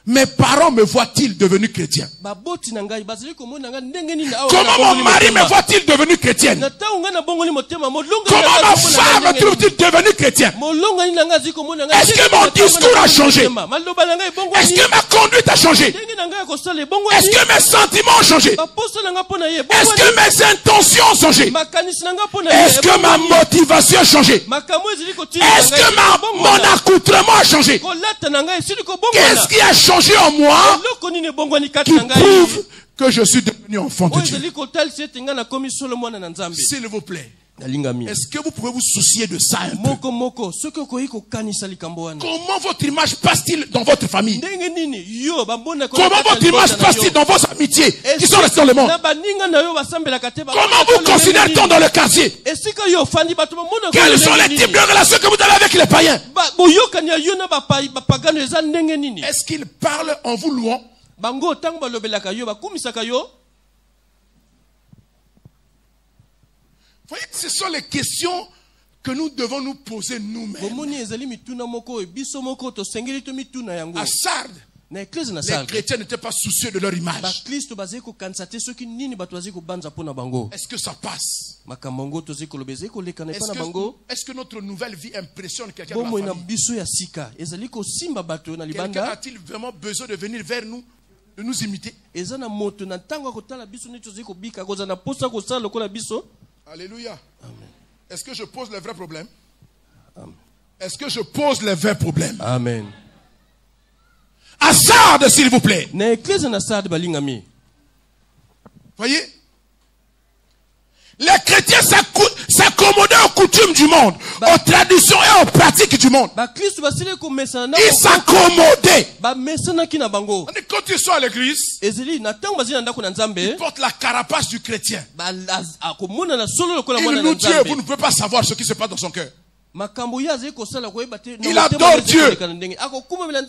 mes parents me voient-ils devenu chrétien? Baboti na ngai bazali komona nga ndenge nini awa. Comment mon mari me voit-il devenu chrétienne? Na tawo nga na bongoli motema molonga. Comment ma femme me trouve-t-il devenu chrétien? Molonga ni nanga ziko mona nga. Est-ce que mon discours a changé? Maloba na ngai bongo. Est-ce que ma conduite a changé? Ndenge na ngai ko sala bongo. Est-ce que mes sentiments ont changé? Ba poso na nga pona ye. Est-ce que mes intentions ont changé? Makanisi na nga pona ye. Est-ce que ma motivation a changé? Makambo ezili ko tina. Est-ce que mon accoutrement a changé? Ko lata na ngai sili ko bongo. Qu'est-ce qui a changé en moi Loko nini bongo ni kati qui na ngai. prouve que je suis devenu enfant de Oyo Dieu? ezali ko tali sete nga na komi solo mwana na nzambe. S'il vous plaît, Nalingami. est-ce que vous pouvez vous soucier de ça un peu? Moko moko soki okoyi kokanisa likambo wana. Comment votre image passe-t-il dans votre famille? Ndenge nini yo bambona ko. Comment votre image passe-t-il dans vos amitiés qui sont restées dans le monde? Na baninga na yo basambelaka te ba. Comment vous considère-t-on dans le quartier? Esika yo fandi bato bamona. Quels sont les types de relations que vous avez avec les païens? Boyokani ya yo na bapagano eza ndenge nini? Est-ce qu'ils parlent en vous louant? Bango tango balobelaka yo bakumisaka yo. Vous voyez, ce sont les questions que nous devons nous poser nous-mêmes. Bomoni ezali mituna moko biso moko to sengeli to mituna yango. À Sardes, na eklise na Les sarde chrétiens n'étaient pas soucieux de leur image. bakristo bazali kokanisa te soki nini bato bazali kobanza mpo na bango Est-ce que ça passe? makambo yango tozali koloba ezali kolekana epa na bango Est-ce que notre nouvelle vie impressionne quelqu'un de bomoi la na famille? biso ya sika ezali kosimba bato na Quelqu'un libanda a-t-il vraiment besoin de venir vers nous, de nous imiter? eza na moto na ntango ya kotala biso neti tozali kobika kozala na posa kosala lokola biso. Alléluia. Amen. Est-ce que je pose les vrais problèmes? Amen. Est-ce que je pose les vrais problèmes? Amen. Hasard, s'il vous plaît. Na eklise na sarde balingami Voyez? Les chrétiens s'accommodaient aux coutumes du monde, aux traditions et aux pratiques du monde. bakristo basili komesana na Ils s'accommodaient. bamesanaki na bango Quand ils sont à l'église, ezeli na ntango bazali na ndako na nzambe ils portent la carapace du chrétien. akomona na solo lokola Il mwana na nous dit, vous nzambe ne pouvez pas savoir ce qui se passe dans son cœur. makambo ye azali kosala koyeba te Il adore Dieu.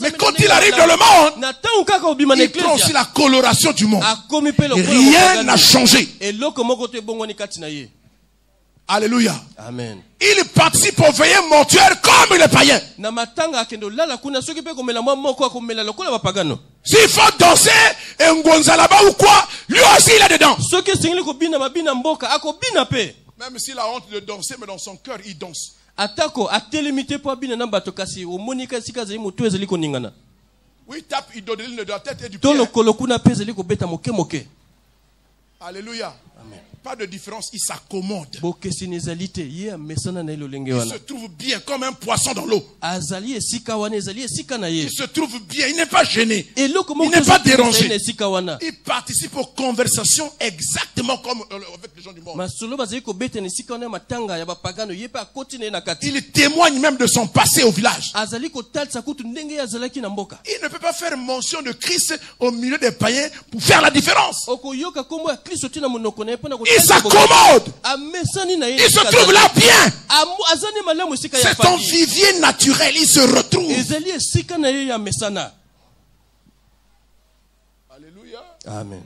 Mais quand il arrive dans le monde, na ntango kaka obima na il prend aussi eklise la coloration du monde. akomi mpe lokola Rien n'a changé. eloko moko te ebongwani kati na ye. Alléluia. Amen. Il participe aux veillées mortuaires comme les païens. Na matanga akende olala kuna soki mpe komela mwa moko akomela lokola bapagano. S'il faut danser un gonzalaba ou quoi, lui aussi il est dedans. Soki esengeli kobina mabina mboka akobina pe. Même s'il a honte de danser, mais dans son cœur, il danse. Atako atelemi te po abina na bato kasi omoni ka sika ezali moto ezali koningana. Oui, il tape idoline de la tête et du To pied. lokolo kuna pe ezali kobeta moke moke. Alléluia. Amen. Pas de différence, il s'accommode. Bokesini ezali te ye amesana na elolenge Il wana. se trouve bien comme un poisson dans l'eau. Azali esika wana ezali esika na ye. Il se trouve bien, il n'est pas gêné. Eloko Il moko n'est pas ezali dérangé. na esika wana. Il participe aux conversations exactement comme avec les gens du monde. Masolo bazali kobeta na esika wana matanga ya bapagano ye pe akoti na ye na kati. Il témoigne même de son passé au village. Azali kotalisa kutu ndenge ye azalaki na mboka. Il ne peut pas faire mention de Christ au milieu des païens pour faire la différence. Okoyoka kombo ya Kristo tina monoko na ye pona Il s'accommode. amesani na ye. Il se trouve là bien. Azani malamu esika ya C'est son fandi. vivier naturel. Il se retrouve. Ezali esika na ye ya mesana. Alléluia. Amen.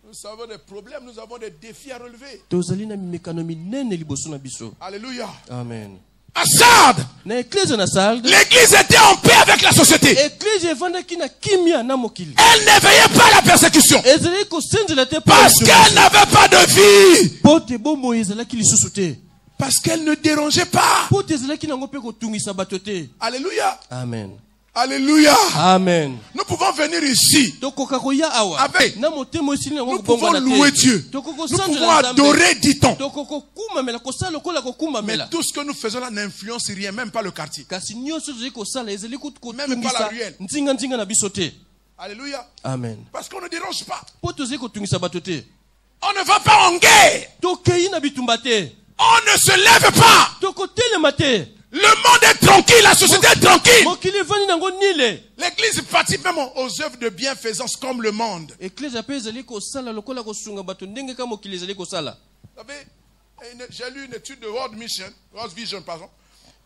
Nous avons des problèmes, nous avons des défis à relever. Tozali na mimekano minene liboso na biso. Alléluia. Amen. À Sardes, Na eklise na Sarde, l'église était en paix avec la société. eklise evandaki na kimia na mokili. Elle n'éveillait pas la persécution. Ezali kosenzela te Parce qu'elle n'avait pas de vie. pote bomo ezalaki lisusu te. Parce qu'elle ne dérangeait pas. Pote ezalaki nango pe kotungisa bato te. Alléluia. Amen. Alléluia. Amen. Nous pouvons venir ici. Tokoka koya awa. Avec. Na motemo esili nango Nous pouvons kobongwana te. louer Dieu. Tokoko Nous pouvons sanzela Nzambe. adorer, dit-on. Tokoko kumamela kosala lokola Mais kokumamela. tout ce que nous faisons là n'influence rien, même pas le quartier. Kasi nyonso tozali kosala ezali Même pas la kotungisa ruelle. nzinga na biso te. Alléluia. Amen. Parce qu'on ne dérange pas. Po tozali kotungisa bato te. On ne va pas en guerre. Tokei na bitumba te. On ne se lève pas. Tokotelema te. Le monde est tranquille, la société est tranquille. Mokili evandi nango nile. L'église participe même aux œuvres de bienfaisance comme le monde. Eklise pe ezali kosala lokola kosunga bato ndenge ka mokili ezali kosala. Vous savez, j'ai lu une étude de World Vision, pardon.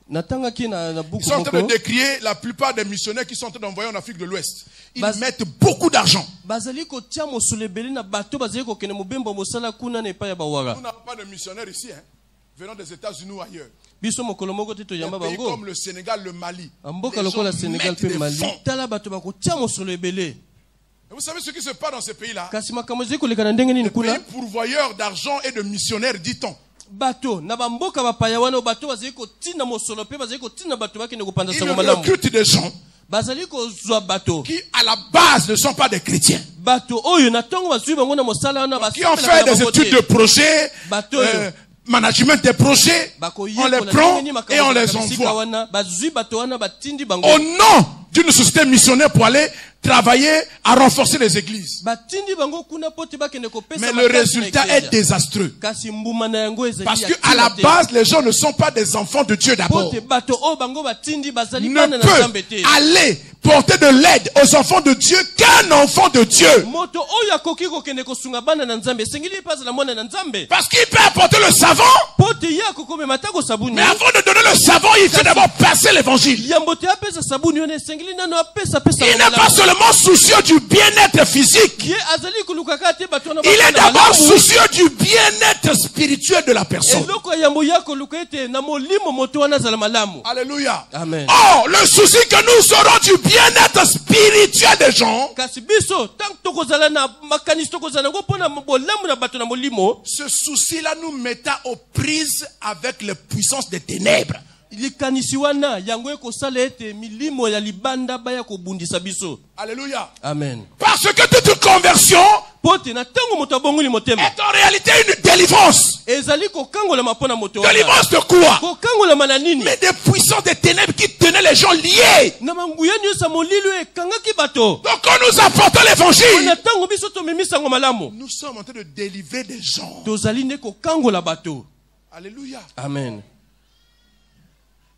Natangaki na Ils buku sont en train de moko. décrier la plupart des missionnaires qui sont en train d'envoyer en Afrique de l'Ouest. Ils Bas- mettent beaucoup d'argent. Bazali kotia mosolo ebele na bato bazali kokende mobembo mosala kuna na epai ya bawara. Nous n'avons pas de missionnaires ici, hein, venant des États-Unis ou ailleurs. Biso mokolo moko te Des toyamba pays bango. comme le Sénégal, le Mali. Mboka Les lokola gens Sénégal mettent pe des Mali. fonds. Tala bato bakotia mosolo ebele. Et vous savez ce qui se passe dans ces pays-là? Kasi makambo ezali koleka na ndenge nini Des kuna? pays pourvoyeurs d'argent et de missionnaires, dit-on. Bato na bamboka bapaya wana bato bazali kotina mosolo pe bazali kotina bato bakende kopanda Ils sango malamu. recrutent des gens Bazali kozwa bato. qui, à la base, ne sont pas des chrétiens. Bato oyo na tongo bazwi bango na mosala wana Qui ont fait des études de projet, Bateau. management des projets. On les prend et on les envoie. bazwi bato wana batindi bango. Au nom d'une société missionnaire pour aller travailler à renforcer les églises. Batindi bango kuna pote bakende kopesa Mais le makasi na résultat eklesia. est désastreux. Kasi mbuma na yango ezali Parce ya que à la tina te. base, les gens ne sont pas des enfants de Dieu d'abord. Pote bato o bango batindi bazali Ne bana na Nzambe peut te. aller porter de l'aide aux enfants de Dieu qu'un enfant de Dieu. Moto oyo akoki kokende kosunga bana na Nzambe sengili pasa la mwana na Nzambe. Parce qu'il peut apporter le savon, Pote ye akokomema tako sabuni. mais avant de donner le savon, il faut d'abord passer l'évangile. Yambo te apesa sabuni yone sengili nano apesa pesa. Il n'est pas seulement soucieux du bien-être physique. Ye azali kuluka te bato na Il est d'abord soucieux du bien-être spirituel de la personne. eloko yambo yako luka ete na molimo moto wana zala malamu. Alléluia. Amen. Oh, le souci que nous aurons du bien-être spirituel des gens, kasi biso tant tokozala na makanisi tokozala ngo pona bolamu na bato na molimo, ce souci-là nous mettant aux prises avec les puissances des ténèbres. likanisi wana yango ekosala ete milimo ya libanda baya kobundisa biso. Alléluia. Amen. Parce que toute conversion Pote na tango moto abongoli motema est en réalité une délivrance. ezali kokangola mapona moto wana. Délivrance de quoi? Kokangola mananini. Mais des puissances des ténèbres qui tenaient les gens liés. Na manguya nyonso molilo ekangaki bato. Donc quand nous apportons l'évangile, Na tango biso tomemisa ngo malamu. nous sommes en train de délivrer des gens. Tozali ne kokangola bato. Alléluia. Amen.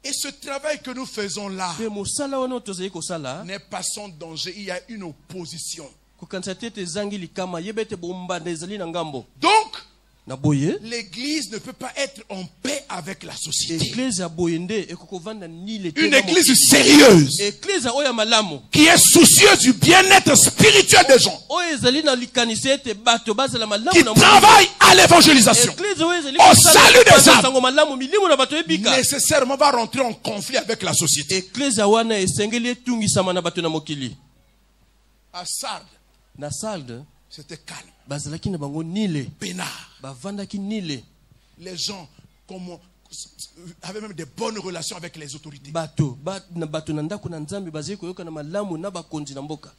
Et ce travail que nous faisons là Pe mosala wana tozali kosala n'est pas sans danger. Il y a une opposition. kokanisa tete zangi likama yebete bombanda ezali na ngambo. Donc, Na boye l'église ne peut pas être en paix avec la société. église ya boyende ekokovanda ni le Une église sérieuse église oya malamu qui est soucieuse du bien-être spirituel des gens, oyo ezali na likanisi ete bato bazala malamu qui na travaille à l'évangélisation, église oyo ezali au salut des âmes, sango malamu milimo na bato ebika nécessairement va rentrer en conflit avec la société. église wana esengeli etungisama na bato na mokili. À Sardes, Na Sarde c'était calme, bazalaki na bango nile peinard. bavandaki nile Les gens avaient même des bonnes relations avec les autorités. bato na ndako na nzambe bazali koyoka na malamu na bakonzi na mboka.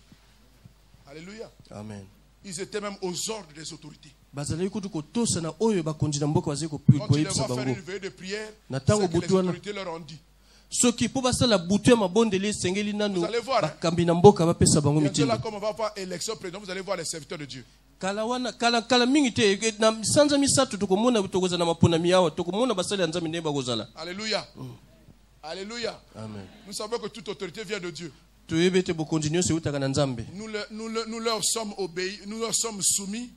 Alléluia. Amen. Ils étaient même aux ordres des autorités. Bazali kutu kotosa na oyo bakonzi na mboka bazali Quand tu les koyebisa vois faire bango une veille de prière, Natango c'est que les butu wana. autorités leur ont dit. soki po basala butu ya mabondeli esengeli nanu Vous allez voir, hein. bakambi na mboka bapesa bango Bientôt là, mitindo. comme on va avoir élection présidente, vous allez voir les serviteurs de Dieu. kala mingi te na sanza misato tokomona tokozala na maponami awa tokomona basali ya nzambe nde bakozala. Alléluia. Alléluia. Amen. Nous savons que toute autorité vient de Dieu. toyebi ete bokonzi nyonso eutaka na nzambe. Nous leur sommes obéis, nous leur sommes soumis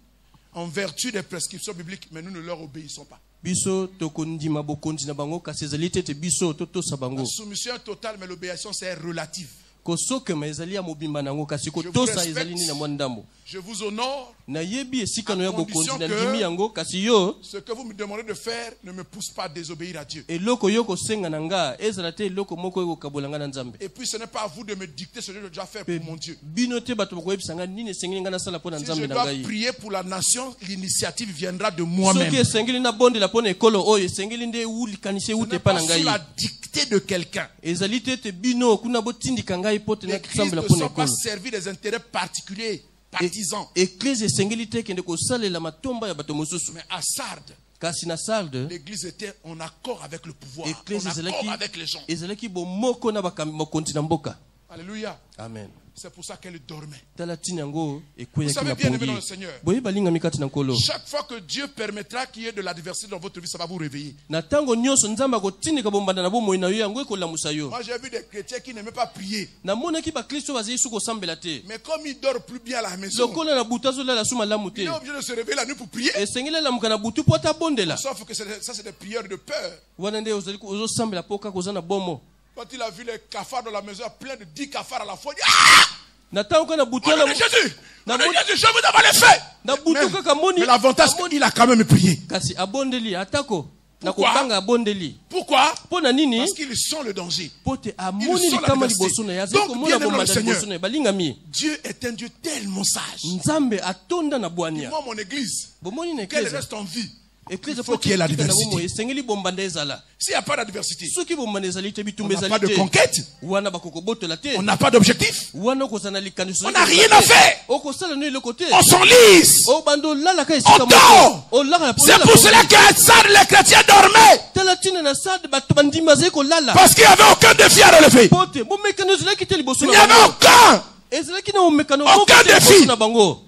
en vertu des prescriptions bibliques, mais nous ne leur obéissons pas. Biso tokondima bokonzi na bango kasi ezali te ete biso totosa La bango. soumission est totale, mais l'obéissance est relative. kosokema ezali ya mobimba nango kasi vous kotosa respecte. ezali nini na mwa ndambo. Je vous honore. nayebi esikano ya bokonzi condition na que- ndimi yango kasi yo Ce que vous me demandez de faire ne me pousse pas à désobéir à Dieu. eloko yo kosenga na nga ezala te eloko moko ekokabola nga na nzambe. Et puis ce n'est pas à vous de me dicter ce que je dois faire pour mon Dieu. bino te bato bakoyebisa nga nini esengeli nga nasala mpo na Si je nzambe na dois ngai. prier pour la nation, l'initiative viendra de soki moi-même. esengeli nabondela mpo na ekolo oyo esengeli nde likanisi Ce euta n'est epa pas na sous ngai. la dictée de quelqu'un. ezali te ete bino kuna botindika ngai mpo te Les Christ nakosambela ne mpo na sont pas ekolo. servis des intérêts particuliers, partisans. eklise esengeli te ekende kosalela matomba ya bato mosusu. Mais à Sardes, kasi na Sarde l'église était en accord avec le pouvoir, eklise en accord ezalaki avec les gens. ezalaki bomoko na bakonzi na mboka. Alléluia. Amen. C'est pour ça qu'elle dormait. tala ntina yango Vous ekweyaki savez na bien aimé dans le pongi Seigneur, boye balingami kati na nkolo. chaque fois que Dieu permettra qu'il y ait de l'adversité dans votre vie, ça va vous réveiller. na ntango nyonso nzambe akotindika bombanda na bomoi na yo yango ekolamusa yo. Moi, j'ai vu des chrétiens qui n'aimaient pas prier. namonaki bakristo bazali su kosambela te Mais comme ils dorment plus bien à la maison, lokola na butu azolala su malamu te il est obligé de se réveiller la nuit pour prier. esengeli alamuka na butu mpo ata abondela. Sauf que ça, c'est des prières de peur. wana nde ozosambela mpo kaka oza na bomo. Quand il a vu les cafards dans la maison, plein de 10 cafards à la fois, il dit ah! na ntango kaka na butu Au nom de Jésus! Au nom de Jésus, je vous demande les faits! na butu kaka moni Mais l'avantage, c'est qu'il a quand même prié. kasi abondeli atako na Pourquoi? kobanga abondeli Pourquoi? mpo na nini Parce qu'ils sent le danger. mpo te Ils amoni sont likama l'adversité. liboso na ye azali Donc, komona bien-aimé dans le bombanda Seigneur. liboso na ye balingami. Dieu est un Dieu tellement sage. nzambe atonda na bwania Moi, mon église, bomoni na qu'elle eklise reste en vie. eklise Il faut qu'il y ait la tika na bomoi diversité. esengeli bombanda ezala. S'il n'y a pas d'adversité, soki bombanda ezali te on bitumba n'a pas ezali de te conquête, wana bakokobotola te on n'a pas d'objectif, wana okozala na likaniso on n'a rien à faire. okosala no eloko te On s'enlise. obanda olalaka On esika dort. olala C'est pour cela qu'à Sardes, les chrétiens dormaient. tala ntina na Sarde bato bandimi bazali kolala Parce qu'il n'y avait aucun défi à relever. mpo te bomekano ezalaki te liboso Il na n'y avait bango aucun. ezalaki na momekano Aucun moko te défi. liboso na bango.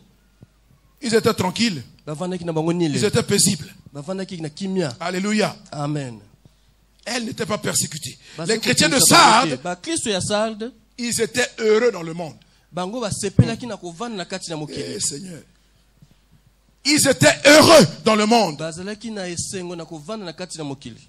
Ils étaient tranquilles. bavandaki na bango Ils nile étaient paisibles. bavandaki na kimia. Alléluia. Amen. Elles n'étaient pas persécutées. Bazali Les chrétiens de kokumisa bango te. Sardes, bakristo ya Sarde ils étaient heureux dans le monde. bango basepelaki na kovanda na kati na mokili. Eh, Seigneur. Ils étaient heureux dans le monde. bazalaki na esengo na kovanda na kati na mokili.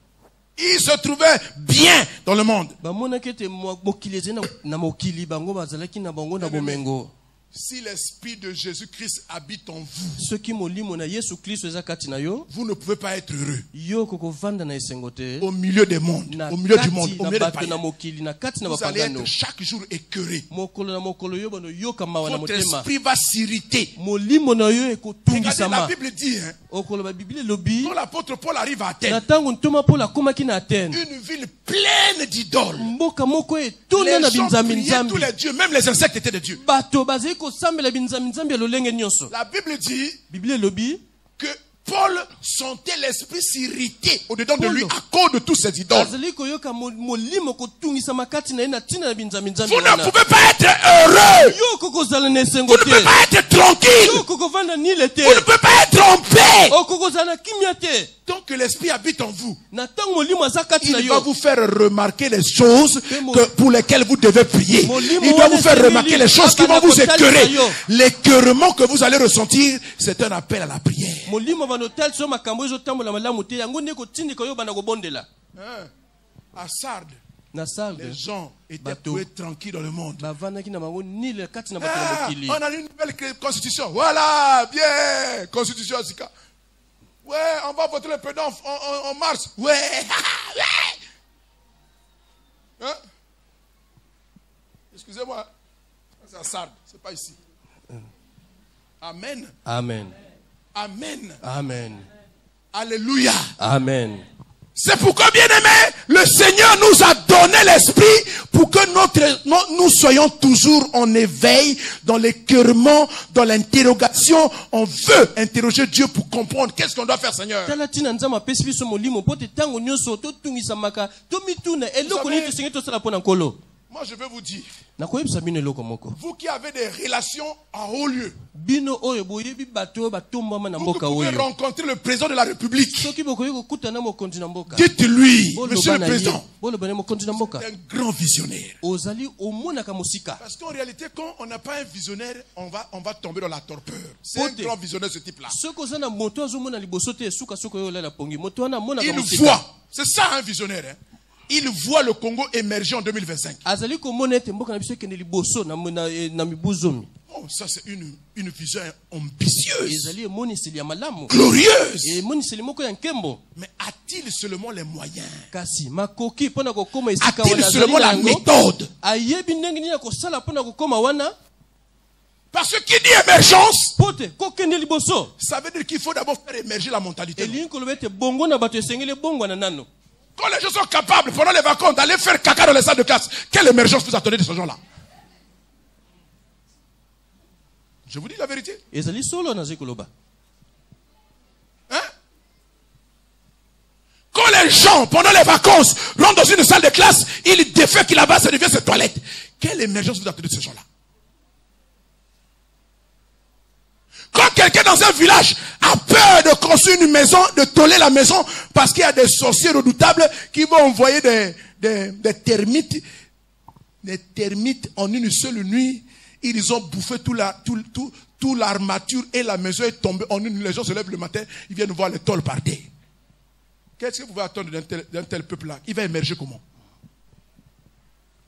Ils se trouvaient bien dans le monde. bamonaki ete mokili ezali na mokili bango bazalaki na bango na bomengo. Si l'esprit de Jésus-Christ habite en vous, soki molimo na Yesu Kristo eza kati na yo, vous ne pouvez pas être heureux yo kokovanda na esengo te, au milieu des mondes, na au milieu du kati monde, au na milieu des bato na païens. mokili na kati na Vous allez bapagano. être chaque jour écœuré. Mokolo na mokolo yo bano yoka mawa na Votre motema. esprit va s'irriter. Molimo na yo Regardez, la ekotungisama. Bible dit, hein, Okolo ba Biblia lobi, quand l'apôtre Paul arrive à na Athènes, tango ntoma Paul akomaki na Athènes, une ville pleine d'idoles. mboka moko etona Les na gens binzambi priaient tous nzambi. les dieux, même les insectes étaient des dieux. Bato bazali kosambela binzambi nzambi ya lolenge nyonso. La Bible dit Biblia lobi, que Paul sentait l'esprit s'irriter au-dedans de Paul. lui à cause de tous ces idoles. azali koyoka molimo kotungisama kati na ye na ntina na binzambi nzambi Vous ne wana. pouvez pas être heureux. Yo kokozala na esengo Vous ne pouvez te. pas être tranquille. Yo kokovanda nile te. Vous ne pouvez pas être en paix. Okokozala na kimia te. Tant que l'esprit habite en vous, Na tango molimo aza kati na il va yo. vous faire remarquer les choses pour lesquelles vous devez prier. Molimo Il doit vous wana faire semili remarquer les choses qui vont abana vous kotalisa écœurer. yo. L'écœurement que vous allez ressentir, c'est un appel à la prière. Molimo vanotal so makambo ezotambola malamu te yango nde kotindika yo bana kobondela. À Sardes, Na Sarde les gens étaient bato pour être tranquilles dans le monde. bavandaki na bango nile kati na bato na mokili. On a une nouvelle constitution. Voilà, bien. Constitution Zika. Ouais, on va voter le président en mars. Ouais. Hein? Excusez-moi. C'est à Sardes, c'est pas ici. Amen. Amen. Amen. Amen. Alléluia. Amen. C'est pourquoi, bien aimé, le Seigneur nous a donné l'esprit pour que nous soyons toujours en éveil, dans l'écœurement, dans l'interrogation. On veut interroger Dieu pour comprendre qu'est-ce qu'on doit faire, Seigneur. Tala tina nzama apesi biso molimo po te tango nyonso totungisamaka tomituna eloko nini tosengi tosala mpo na nkolo. Moi, je vais vous dire, Nakoyebisa bino eloko moko. vous qui avez des relations en haut lieu, Bino oyo boyebi bato oyo batombama na vous qui mboka pouvez oyo. rencontrer le président de la République, Soki bokoyi kokutana mokonzi na mboka. dites-lui, Boloba Monsieur le na ye, Président, boloba na mokonzi na mboka. c'est un grand visionnaire. Ozali omonaka mosika. Parce qu'en réalité, quand on n'a pas un visionnaire, on va tomber dans la torpeur. C'est un Pote. grand visionnaire, ce type-là. Soki oza na moto azomona liboso te esuka soki oyo olela pongi. Moto wana amonaka Il mosika. voit, c'est ça un visionnaire, hein. Il voit le Congo émerger en 2025. Azali komona ete mboka na biso ekende liboso na mibu zomi. Oh, ça c'est une vision ambitieuse, Ezali emoniseli ya malamu. glorieuse. Emoniseli moko ya nkembo. Mais a-t-il seulement les moyens? Kasi makoki mpona kokoma esika A-t-il wana azali seulement na la yango. méthode? Ayebi ndenge nini ya kosala mpona kokoma wana. Parce que qui dit émergence, Pote kokende liboso. ça veut dire qu'il faut d'abord faire émerger la mentalité. Elingi koloba ete bongo na bato esengeli bongo na nano. Quand les gens sont capables, pendant les vacances, d'aller faire caca dans les salles de classe, quelle émergence vous attendez de ces gens-là? Je vous dis la vérité. Ezali solo na koloba. Hein? Quand les gens, pendant les vacances, rentrent dans une salle de classe, ils défèquent là-bas, ça devient ses toilettes. Quelle émergence vous attendez de ces gens-là? Quand quelqu'un dans un village a peur de construire une maison, de toller la maison, parce qu'il y a des sorciers redoutables qui vont envoyer des termites en une seule nuit, ils ont bouffé tout l'armature et la maison est tombée en une nuit. Les gens se lèvent le matin, ils viennent voir les tôles par terre. Qu'est-ce que vous pouvez attendre d'un tel peuple-là? Il va émerger comment?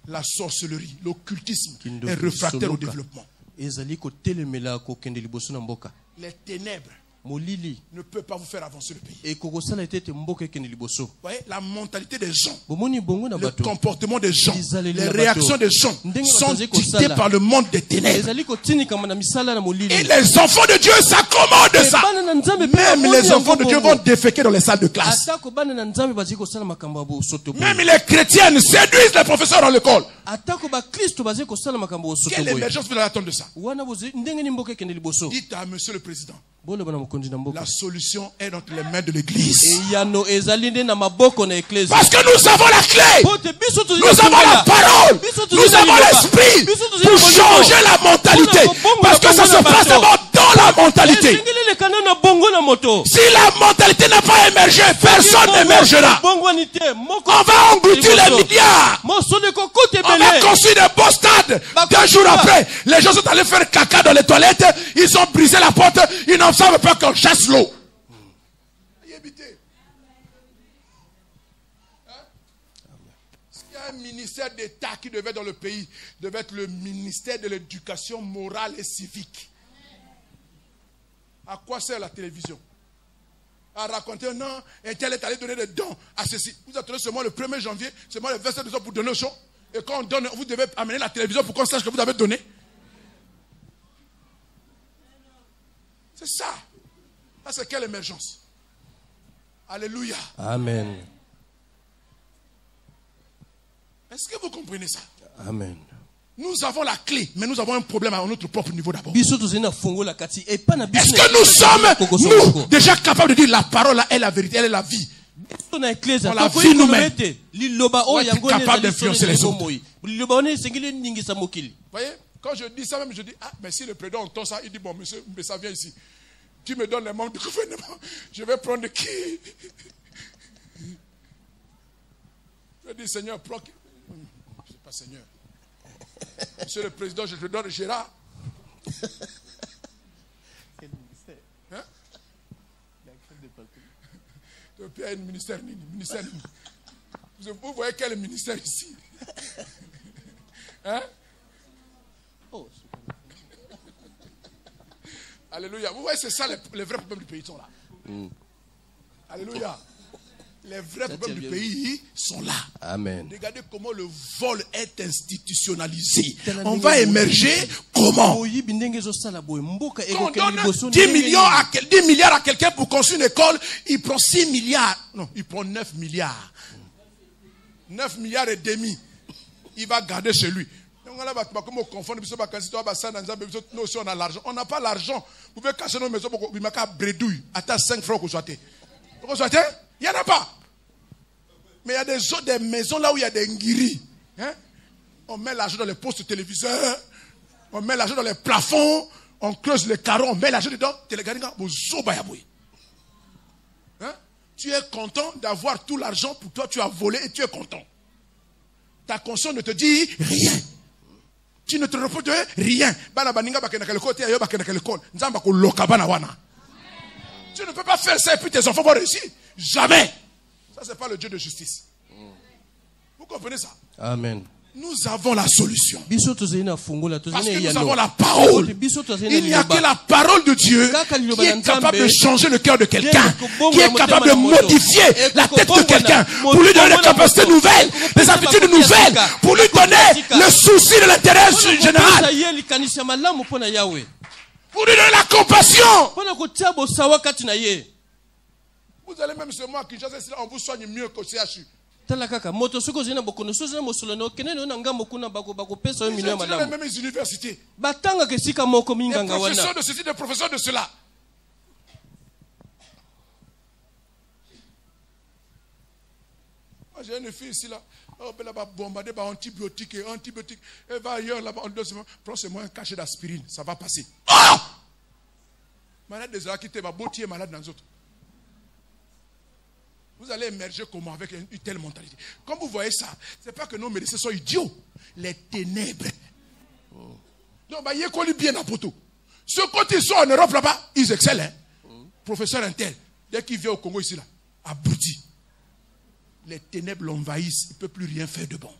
La sorcellerie, l'occultisme est réfractaire au développement. Ezali kotelemela kokende liboso na mboka. Les ténèbres Molili ne peuvent pas vous faire avancer le pays. e kokosala ete mboka ekende liboso. Vous voyez, la mentalité des gens, Bomoni bongo na le bato. comportement des gens, Bizaleli les na réactions bato. des gens Ndenge sont batazi dictées kosala. par le monde des ténèbres. Ezali kotinika na misala na molili. Et les enfants de Dieu s'accommodent de ça. Bana na nzambe pe Même bamoni les enfants de yango Dieu bongo. vont déféquer dans les salles de classe. Atako bana na nzambe bazali kosala makambo ya bosoto boye. Même les chrétiennes séduisent les professeurs dans l'école. Atako ba Kristo bazali kosala makambo ya bosoto Quelle boye. émergence vous allez attendre de ça? Wana bozi ndenge ni mboka ekende liboso. Dites à monsieur le président, Bolo bana mokonzi na mboka. la solution est entre les mains de l'église. Eyano ezali nde na maboko na eklesi. Parce que nous avons la clé. Pote biso tozali Nous avons la parole. Nous avons l'esprit pour changer la mentalité. Parce que ça se passe d'abord dans la mentalité. Esengeli lekana na bongo na moto. Si la mentalité n'a pas émergé, personne n'émergera. Bongo ni te moko. On va engloutir les milliards. Mosole kokote On va belé. construire des beaux stades. 2 jours après, les gens sont allés faire caca dans les toilettes. Ils ont brisé la porte. Ils n'en savent pas qu'on chasse l'eau. un ministère d'État qui devait être dans le pays, devait être le ministère de l'éducation morale et civique. À quoi sert la télévision? À raconter, non, un tel est allé donner des dons à ceci. Vous attendez seulement le 1er janvier, seulement le 27 décembre pour donner au show. Et quand on donne, vous devez amener la télévision pour qu'on sache que vous avez donné. C'est ça. Ça, c'est quelle émergence? Alléluia. Amen. Est-ce que vous comprenez ça? Amen. Nous avons la clé, mais nous avons un problème à notre propre niveau d'abord. Est-ce que nous sommes, nous, déjà capables de dire la parole là est la vérité, elle est la vie? On la vit nous-mêmes. On est capable d'influencer les autres. Vous voyez, quand je dis ça même, je dis, ah, mais si le président entend ça, il dit, bon, monsieur, mais ça vient ici. Tu me donnes les membres du gouvernement, je vais prendre qui? Je dis, Seigneur, prends qui? Je ne sais pas, Seigneur. Monsieur le président, je te donne Gérard. Hein? Il y a un ministère. Vous voyez quel ministère ici? Hein? Oh. Alléluia. Vous voyez, c'est ça les vrais problèmes du pays sont là. Alléluia. Les vrais problèmes du pays sont là. Amen. Regardez comment le vol est institutionnalisé. On va émerger comment? Quand on donne 10 milliards à quelqu'un pour construire une école, il prend 6 milliards. Non, il prend 9 milliards. 9 milliards et demi. Il va garder chez lui. On a l'argent. On n'a pas l'argent. Vous pouvez cacher nos maisons pour bredouille. Attends 5 francs que vous souhaitez. Il n'y en a pas. Mais il y a des maisons là où il y a des nguiris. Hein? On met l'argent dans les postes téléviseurs. On met l'argent dans les plafonds. On creuse les carreaux. On met l'argent dedans. Hein? Tu es content d'avoir tout l'argent pour toi. Tu as volé et tu es content. Ta conscience ne te dit rien. Tu ne te reposes de rien. Tu ne peux pas faire ça et puis tes enfants vont réussir. Jamais. Ça, c'est pas le Dieu de justice. Vous comprenez ça? Amen. Nous avons la solution. Parce que nous avons la parole. Il n'y a que la parole de Dieu qui est capable de changer le cœur de quelqu'un, qui est capable de modifier la tête de quelqu'un, pour lui donner des capacités nouvelles, des habitudes nouvelles, pour lui donner le souci de l'intérêt général, pour lui donner la compassion. Vous allez même se moquer, on vous soigne mieux qu'au CHU. Les mêmes universités. Des professeurs de ceci, des professeurs de cela. Moi j'ai une fille ici là. Oh, elle va bombarder par antibiotiques. Elle va ailleurs là-bas. Prends seulement un cachet d'aspirine. Ça va passer. Oh! Malade des gens qui te va bottier malade dans les autres. Vous allez émerger comment avec une telle mentalité? Comme vous voyez ça, ce n'est pas que nos médecins sont idiots. Les ténèbres. Donc, il y a quoi bien à poto. Ceux quand ils sont en Europe là-bas, ils excellent. Hein? Professeur Intel, dès qu'il vient au Congo ici là, abruti. Les ténèbres l'envahissent, il ne peut plus rien faire de bon.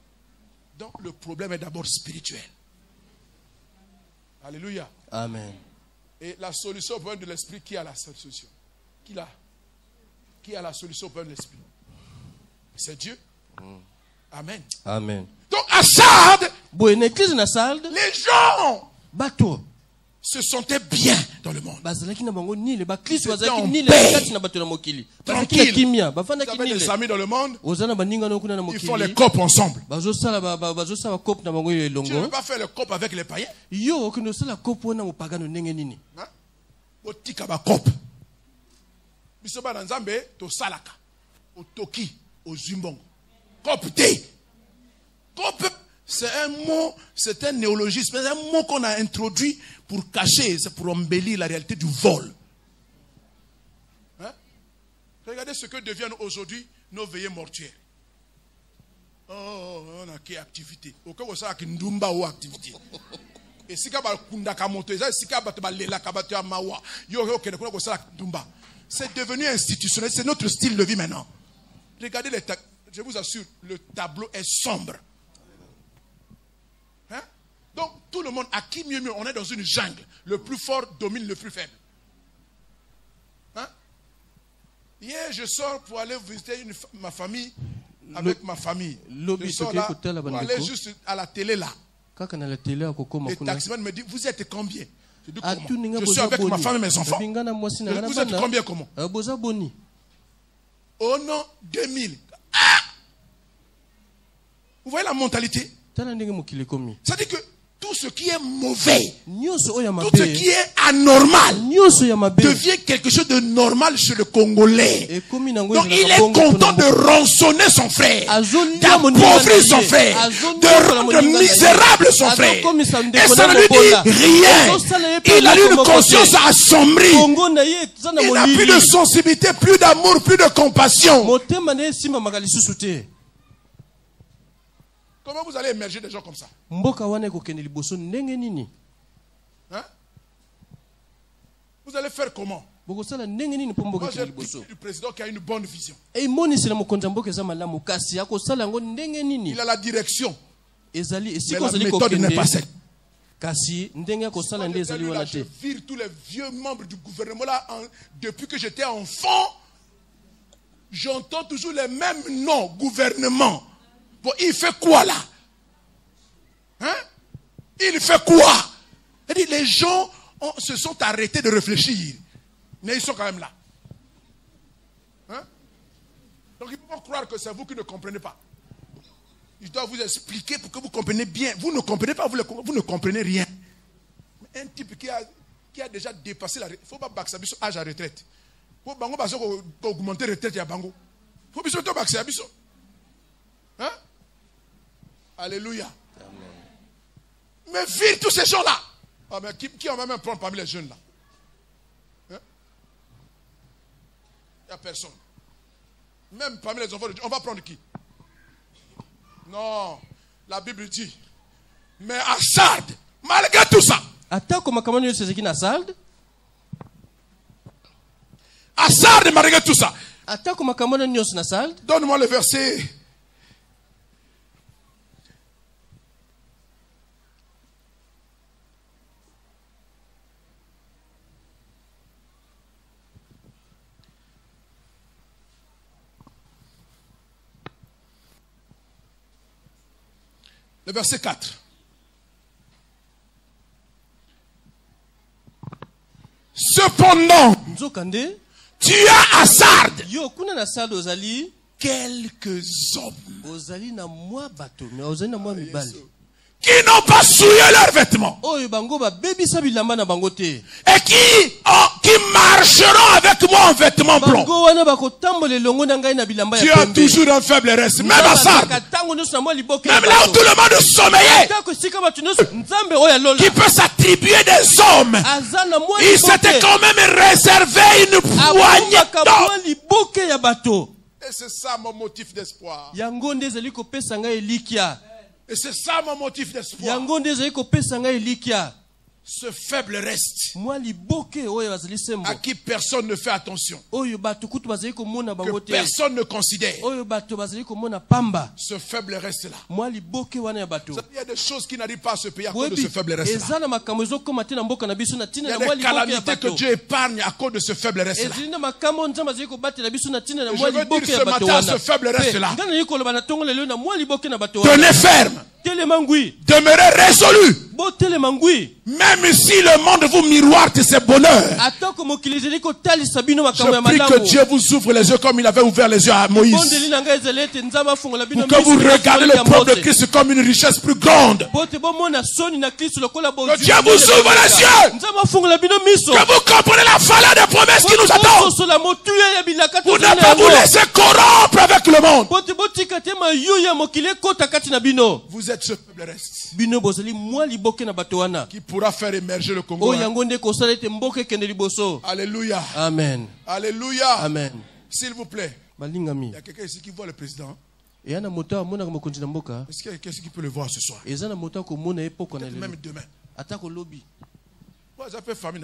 Donc le problème est d'abord spirituel. Alléluia. Amen. Et la solution au problème de l'esprit, qui a la solution? Qui a la solution au problème de l'esprit? C'est Dieu. Amen. Amen. Donc à Sardes, les gens se sentaient bien dans le monde. Ils étaient en paix, tranquille. Ils avaient des amis dans le monde. Ils font les copes ensemble. Tu ne peux pas faire les copes avec les païens. Otika ba cop. Bisoba na Nzambe to salaka. Otoki, ozumbongo. Cop te. Cop, c'est un mot, c'est un néologisme, c'est un mot qu'on a introduit pour cacher, c'est pour embellir la réalité du vol. Hein? Regardez ce que deviennent aujourd'hui nos veillées mortuaires. Oh, on a quelle activité? Aucun de ça qui ndumba ou activité. Et si c'est devenu institutionnel, c'est notre style de vie maintenant. Regardez Je vous assure, le tableau est sombre. Hein? Donc, tout le monde, à qui mieux mieux, on est dans une jungle. Le plus fort domine le plus faible. Hein? Hier, je sors pour aller visiter ma famille, avec ma famille. Je sors là, pour aller juste à la télé là. Les taximans me disent, vous êtes combien? Je dis, comment? Je suis avec ma femme et mes enfants. Vous êtes combien comment? Oh non, 2000. Ah! Vous voyez la mentalité? C'est-à-dire que tout ce qui est mauvais, tout ce qui est anormal, devient quelque chose de normal chez le Congolais. Donc il est content de rançonner son frère, d'appauvrir son frère, de rendre misérable son frère. Et ça ne lui dit rien. Il a une conscience assombrie. Il n'a plus de sensibilité, plus d'amour, plus de compassion. Comment vous allez émerger des gens comme ça? Hein? Vous allez faire comment? Moi, j'ai le président qui a une bonne vision. Il a la direction. Mais la méthode n'est pas cette. Je vire tous les vieux membres du gouvernement là. Depuis que j'étais enfant, j'entends toujours les mêmes noms, gouvernement. Bon, il fait quoi là? Hein? Il fait quoi? Les gens se sont arrêtés de réfléchir. Mais ils sont quand même là. Hein? Donc il ne faut pas croire que c'est vous qui ne comprenez pas. Je dois vous expliquer pour que vous compreniez bien. Vous ne comprenez pas, vous ne comprenez rien. Un type qui a déjà dépassé la retraite. Il ne faut pas baxer à âge à retraite. Il faut augmenter la retraite à Bango. Il faut pas baxer à Bisso. Hein? Alléluia. Amen. Mais vire tous ces gens-là. Ah, mais qui en va même prendre parmi les jeunes là? Hein? Il n'y a personne. Même parmi les enfants de Dieu, on va prendre qui? Non. La Bible dit. Mais à Sardes, malgré tout ça. À Sardes, malgré tout ça. Donne-moi le verset. Le verset 4. Cependant, tu as à Sardes quelques hommes qui n'ont pas souillé leurs vêtements et qui marcheront avec moi en vêtements blancs. Tu as toujours un faible reste, même à Sardes, même là où tout le monde sommeillait, qui peut s'attribuer des hommes. Il s'était quand même réservé une poignée d'hommes. Et c'est ça mon motif d'espoir. Et c'est ça mon motif d'espoir. Ce faible reste à qui personne ne fait attention, que personne ne considère, ce faible reste là. Il y a des choses qui n'arrivent pas à ce pays à cause de ce faible reste là. Il y a des calamités que Dieu épargne à cause de ce faible reste là. Je veux dire ce matin à ce faible reste là, tenez ferme, demeurez résolu. Même si le monde vous miroite ses bonheurs, je prie que Dieu vous ouvre les yeux comme il avait ouvert les yeux à Moïse, pour que vous regardez le peuple de Christ comme une richesse plus grande. Que Dieu vous ouvre les yeux, que vous comprenez la valeur des promesses qui nous attendent. Vous ne pas vous laisser corrompre avec le monde. Vous êtes ce faible reste qui pourra faire émerger le Congo. Alléluia. Amen. Alléluia. Amen. S'il vous plaît. Il y a quelqu'un ici qui voit le président. Est-ce qu'il y a quelqu'un qui peut le voir ce soir? Peut-être même demain. Moi, j'ai fait famille.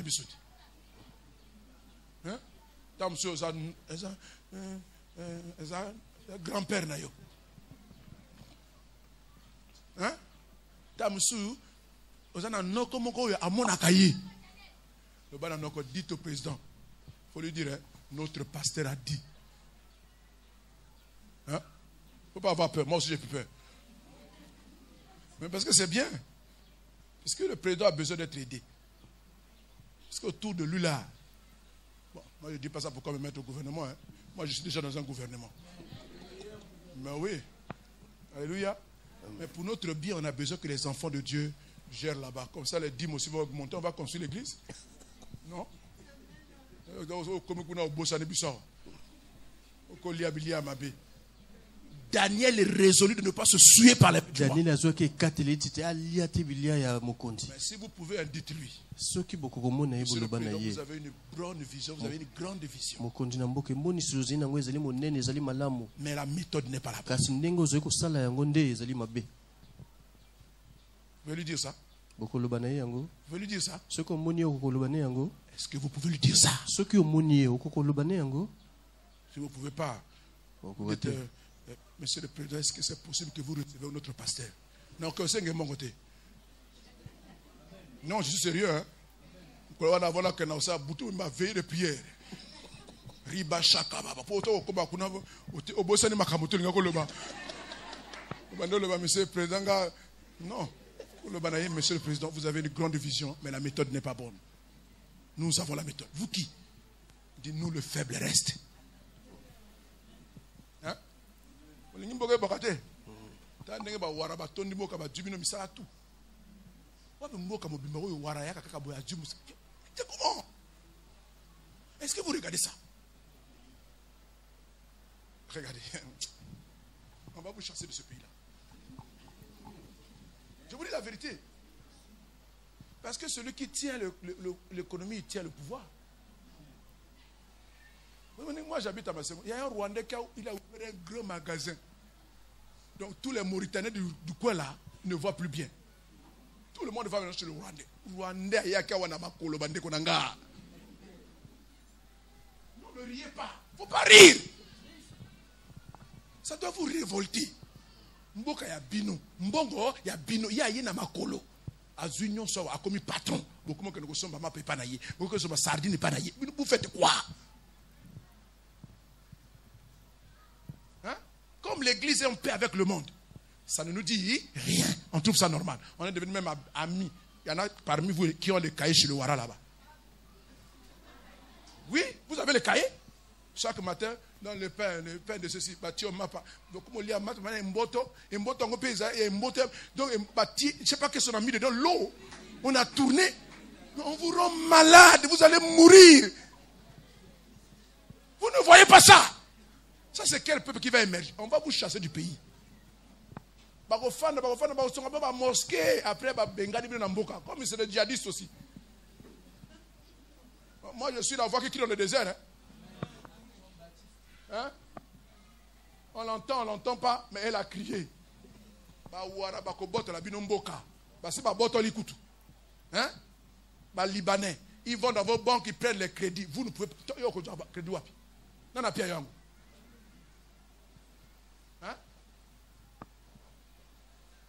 Hein? Grand-père Nayo. Hein? Tamsou, Ozana Noko Moko à Monakayi. Le Bana Noko dit au président. Il faut lui dire, hein, notre pasteur a dit. Il ne faut pas avoir peur. Moi aussi j'ai plus peur. Mais parce que c'est bien. Parce que le président a besoin d'être aidé. Parce qu'autour de lui là. Bon, moi je ne dis pas ça pour me mettre au gouvernement. Hein. Moi je suis déjà dans un gouvernement. Mais oui. Alléluia. Mais pour notre bien, on a besoin que les enfants de Dieu gèrent là-bas. Comme ça, les dîmes aussi vont augmenter. On va construire l'église. Non? Daniel est résolu de ne pas se souiller par les petits. Mais si vous pouvez, dites-lui. Vous avez une bonne vision, vous avez une grande vision. Mais la méthode n'est pas la bonne. Vous voulez lui dire ça? Vous voulez lui dire ça? Est-ce que vous pouvez lui dire ça? Si vous ne pouvez pas, dites, Monsieur le Président, est-ce que c'est possible que vous recevez notre pasteur? Non, que c'est mon côté. Non, je suis sérieux. Hein? On m'a veillé de prière. Riba Shakaba. Monsieur le Président, non. Monsieur le Président, vous avez une grande vision, mais la méthode n'est pas bonne. Nous avons la méthode. Vous qui? Dites-nous, le faible reste. Hein? Comment? Est-ce que vous regardez ça? Regardez. On va vous chasser de ce pays-là. Je vous dis la vérité. Parce que celui qui tient l'économie, il tient le pouvoir. Moi, j'habite à Massémo. Il y a un Rwandais qui a ouvert un grand magasin. Donc, tous les Mauritaniens du coin là ne voient plus bien. Tout le monde va venir chez le Rwandais. Rwandais, il y a qui a un kolobande konanga. Non, ne riez pas. Il ne faut pas rire. Ça doit vous révolter. Mboka ya bino. Mbongo ya bino. Ya yé na makolo. Azunion so a commis patron. Beaucoup moins que nous sommes ma pépa naïe. Beaucoup que nous sommes sardine pas naïe. Vous faites quoi? Hein? Comme l'église est en paix avec le monde, ça ne nous dit rien. On trouve ça normal. On est devenus même amis. Il y en a parmi vous qui ont les cahiers chez le Wara là-bas. Oui, vous avez les cahiers. Chaque matin, dans le pain de ceci, bâti m'a pas. Donc, comme on lit à matin, un mboto, on pèse, et un mboto. Donc, bâti, je ne sais pas qu'est-ce qu'on a mis dedans, l'eau. On a tourné. On vous rend malade, vous allez mourir. Vous ne voyez pas ça. Ça, c'est quel peuple qui va émerger? On va vous chasser du pays. Mosquée, après, comme c'est des djihadistes aussi. Moi, je suis la voix qui crie dans le désert. Hein? On l'entend pas, mais elle a crié. Hein? Libanais, ils vont dans vos banques, ils prennent les crédits. Vous ne pouvez pas. Hein?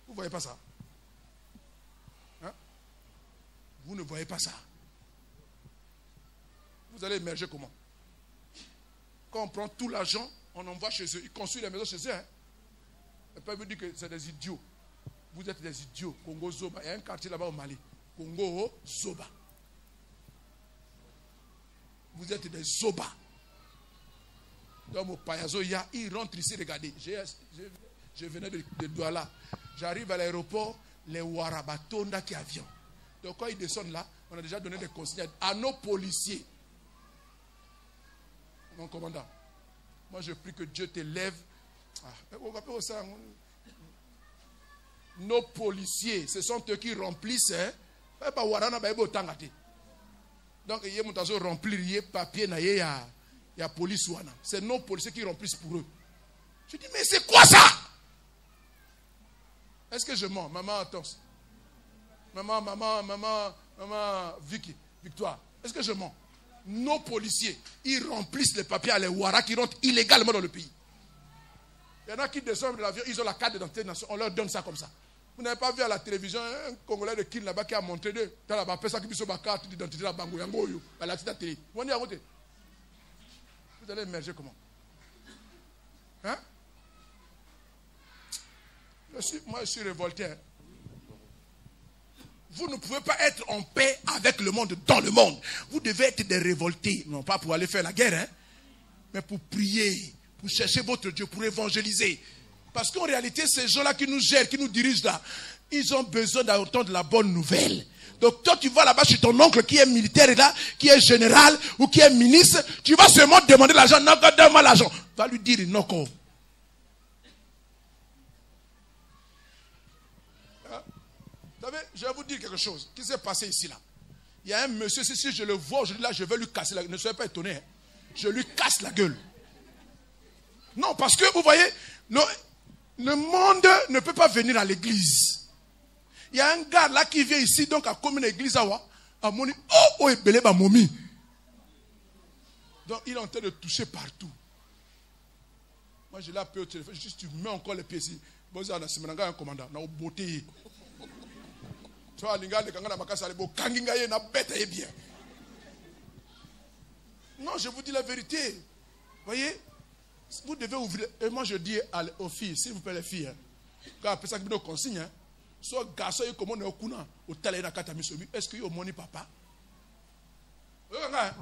Vous ne voyez pas ça? Hein? Vous ne voyez pas ça? Vous allez émerger comment? Quand on prend tout l'argent, on envoie chez eux. Ils construisent les maisons chez eux. Hein? Et puis ils vous disent que c'est des idiots. Vous êtes des idiots. Congo Zoba. Il y a un quartier là-bas au Mali. Congo Zoba. Vous êtes des Zoba. Donc au Payazo, ils rentrent ici, regardez. Je venais de Douala. J'arrive à l'aéroport, les Warabatonda qui avion. Donc quand ils descendent là, on a déjà donné des consignes à nos policiers. Mon commandant, moi je prie que Dieu t'élève. Nos policiers, ce sont eux qui remplissent. Donc ils vont remplir les papiers, il y a police. C'est nos policiers qui remplissent pour eux. Je dis, mais c'est quoi ça? Est-ce que je mens? Maman, attends. Maman, Vicky, Victoire. Est-ce que je mens? Nos policiers, ils remplissent les papiers à les Ouara qui rentrent illégalement dans le pays. Il y en a qui descendent de l'avion, ils ont la carte d'identité nationale, on leur donne ça comme ça. Vous n'avez pas vu à la télévision un Congolais de Kin là-bas qui a montré deux. Dans la personne qui a ma carte d'identité la bango yango à la télé. Vous allez émerger comment? Hein? Moi, je suis révolté. Hein? Vous ne pouvez pas être en paix avec le monde, dans le monde. Vous devez être des révoltés. Non pas pour aller faire la guerre, hein? Mais pour prier, pour chercher votre Dieu, pour évangéliser. Parce qu'en réalité, ces gens-là qui nous gèrent, qui nous dirigent là, ils ont besoin d'entendre la bonne nouvelle. Donc toi, tu vas là-bas chez ton oncle qui est militaire là, qui est général ou qui est ministre, tu vas seulement demander l'argent. Non, donne-moi l'argent. Va lui dire non. Vous savez, je vais vous dire quelque chose qui s'est passé ici là. Il y a un monsieur, si je le vois aujourd'hui là, je vais lui casser la gueule. Ne soyez pas étonnés. Hein. Je lui casse la gueule. Non, parce que vous voyez, le monde ne peut pas venir à l'église. Il y a un gars là qui vient ici, donc à comme une église à Moni. Oh, Ebele ba momi. Donc il est en train de toucher partout. Moi je l'ai appelé au téléphone, juste tu mets encore les pieds ici. Bon, ça, c'est un commandant, on a beauté. Tu vois, les gars, les gars, bien. Non, je vous dis la vérité. Vous voyez, vous devez ouvrir. Et moi je dis aux filles, s'il vous plaît les filles, quand après ça qui nous consigne, soit garçon et comment on est au kuna, au talent na kata misobi, est-ce que yo moni papa? Olala.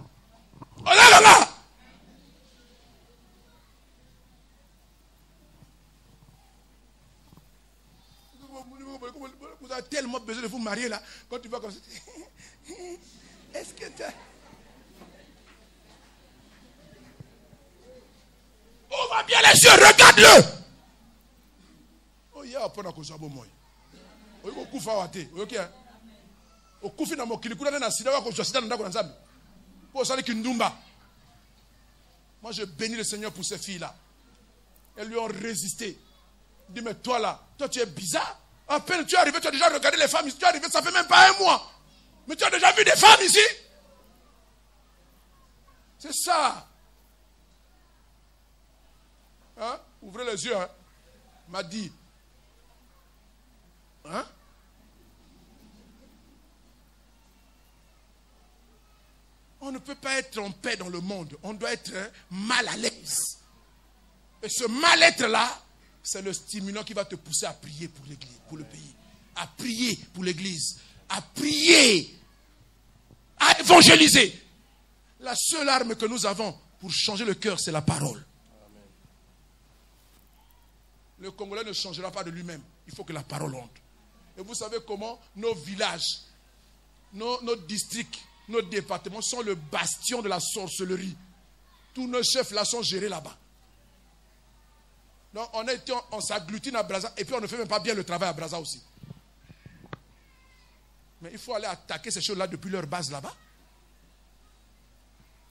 Vous avez tellement besoin de vous marier là, quand tu vas comme ça. Est-ce que tu as... Ouvre bien les yeux, regarde-le. Oh, il y a pas de cause à bon moi. Moi je bénis le Seigneur pour ces filles là. Elles lui ont résisté. Il dit mais toi là, toi tu es bizarre. À peine tu es arrivé, tu as déjà regardé les femmes ici. Tu es arrivé, ça fait même pas un mois. Mais tu as déjà vu des femmes ici. C'est ça. Hein? Ouvrez les yeux. Hein? M'a dit. Hein? On ne peut pas être en paix dans le monde. On doit être mal à l'aise. Et ce mal-être-là, c'est le stimulant qui va te pousser à prier pour l'église, pour le pays. À prier pour l'église. À prier. À évangéliser. La seule arme que nous avons pour changer le cœur, c'est la parole. Amen. Le Congolais ne changera pas de lui-même. Il faut que la parole entre. Et vous savez comment nos villages, nos districts, nos départements sont le bastion de la sorcellerie. Tous nos chefs là sont gérés là-bas. Donc on s'agglutine à Brazza et puis on ne fait même pas bien le travail à Brazza aussi. Mais il faut aller attaquer ces choses-là depuis leur base là-bas.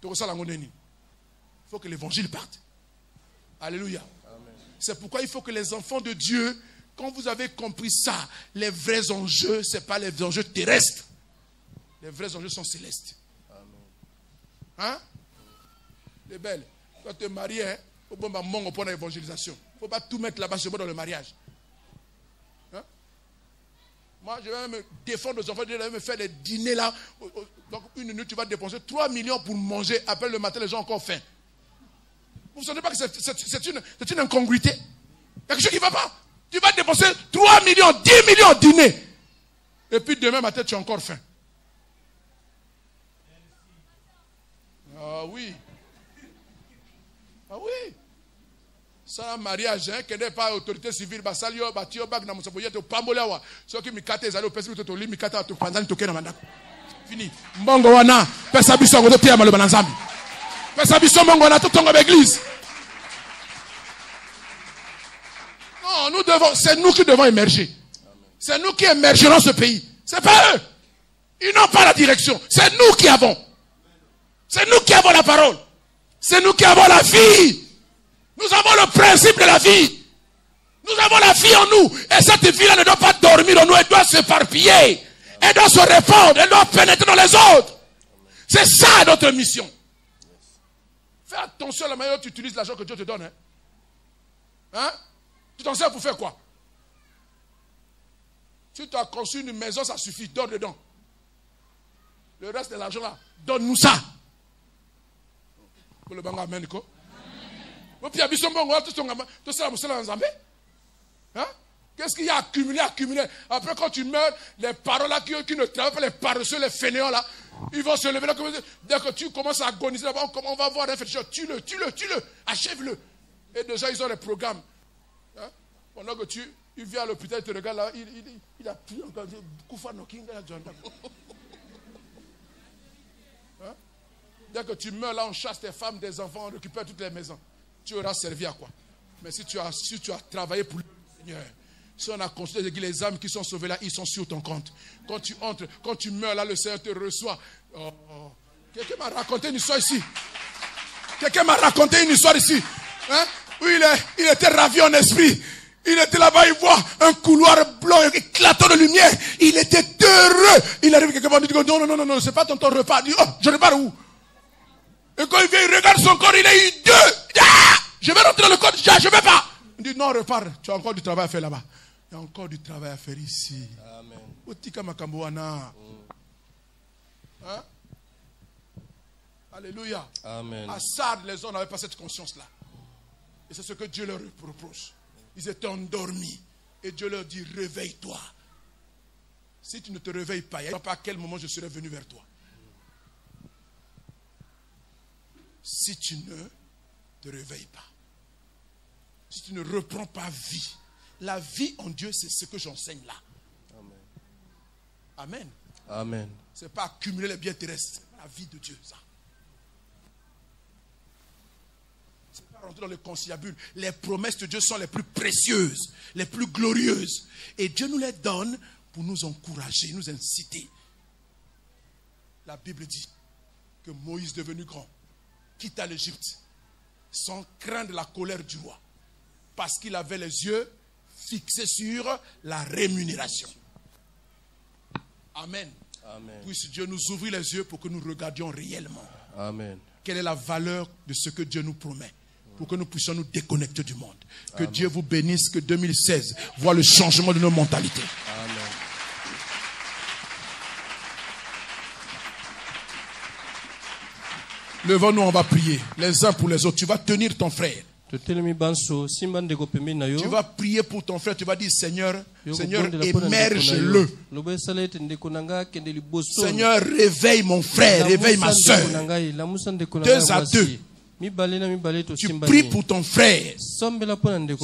Il faut que l'évangile parte. Alléluia. C'est pourquoi il faut que les enfants de Dieu, quand vous avez compris ça, les vrais enjeux, ce n'est pas les enjeux terrestres. Les vrais enjeux sont célestes. Hein? Les belles. Quand tu es marié, hein, au bon moment pour l'évangélisation. Il ne faut pas tout mettre là-bas seulement dans le mariage. Hein? Moi, je vais me défendre aux enfants, je vais me faire des dîners là. Donc, une minute, tu vas dépenser 3 millions pour manger. Après le matin, les gens ont encore faim. Vous ne savez pas que c'est une incongruité? Il y a quelque chose qui ne va pas. Tu vas dépenser 3 millions, 10 millions de dîner. Et puis demain matin, tu as encore faim. Ah oui. Ah oui. Ça, un mariage, hein, qui n'est pas autorité civile, basalio, batio, bag, namusaboya, to pambolewa. Ce qui m'ikate, ils allaient au pèse, to li, mikata, to panzani, to kena mandako. Fini. Mbongo wana, pesa bisongo, to tia malo bananzambi. Pesa bisongo, mbongo wana, to tongo l'église. Non, nous devons, c'est nous qui devons émerger. C'est nous qui émergerons ce pays. C'est pas eux. Ils n'ont pas la direction. C'est nous qui avons. C'est nous qui avons la parole. C'est nous qui avons la vie. Nous avons le principe de la vie. Nous avons la vie en nous. Et cette vie-là ne doit pas dormir en nous. Elle doit s'éparpiller. Elle doit se répandre. Elle doit pénétrer dans les autres. C'est ça notre mission. Fais attention à la manière dont tu utilises l'argent que Dieu te donne. Hein. Hein? Tu t'en sers pour faire quoi? Si tu as conçu une maison, ça suffit, donne dedans. Le reste de l'argent là, donne-nous ça. Le bango amen ko. Qu'est-ce qu'il y a accumulé? Après, quand tu meurs, les paroles là qui ne travaillent pas, les paresseux, les fainéants là, ils vont se lever là. Dès que tu commences à agoniser là-bas, on va voir un féticheur. Tue-le, achève-le. Et déjà, ils ont les programmes. Hein? Pendant que tu viens à l'hôpital, tu te regardes là, il a pris encore. Hein? Dès que tu meurs là, on chasse tes femmes, tes enfants, on récupère toutes les maisons. Tu auras servi à quoi? Mais si tu as travaillé pour le Seigneur, si on a construit les âmes qui sont sauvées là, ils sont sur ton compte. Quand tu entres, quand tu meurs là, le Seigneur te reçoit. Quelqu'un m'a raconté une histoire ici. Hein? Où il était ravi en esprit. Il était là-bas, il voit un couloir blanc éclatant de lumière. Il était heureux. Il arrive quelque part, il dit non, c'est pas ton repas. Il dit, je repars où? Et quand il vient, il regarde son corps, il est hideux. Je vais rentrer dans le corps, je vais pas. Il dit, non, repars. Tu as encore du travail à faire là-bas. Il y a encore du travail à faire ici. Amen. Hein? Alléluia. Amen. À Sardes, les gens n'avaient pas cette conscience-là. Et c'est ce que Dieu leur reproche. Ils étaient endormis. Et Dieu leur dit, réveille-toi. Si tu ne te réveilles pas, il n'y a pas à quel moment je serai venu vers toi. Si tu ne te réveilles pas, si tu ne reprends pas vie, la vie en Dieu, c'est ce que j'enseigne là. Amen. Amen. Ce n'est pas accumuler les biens terrestres, c'est la vie de Dieu, ça. Ce n'est pas rentrer dans le conciliabule. Les promesses de Dieu sont les plus précieuses, les plus glorieuses. Et Dieu nous les donne pour nous encourager, nous inciter. La Bible dit que Moïse, devenu grand, quitta l'Égypte sans craindre la colère du roi, parce qu'il avait les yeux fixés sur la rémunération. Amen. Amen. Puisse Dieu nous ouvrir les yeux pour que nous regardions réellement. Amen. Quelle est la valeur de ce que Dieu nous promet, pour que nous puissions nous déconnecter du monde. Que Amen. Dieu vous bénisse, que 2016 voit le changement de nos mentalités. Amen. Levons-nous, on va prier les uns pour les autres. Tu vas tenir ton frère. Tu vas prier pour ton frère. Tu vas dire, Seigneur, émerge-le. Seigneur, réveille mon frère, réveille ma soeur. 2 à 2. Tu pries pour ton frère. Si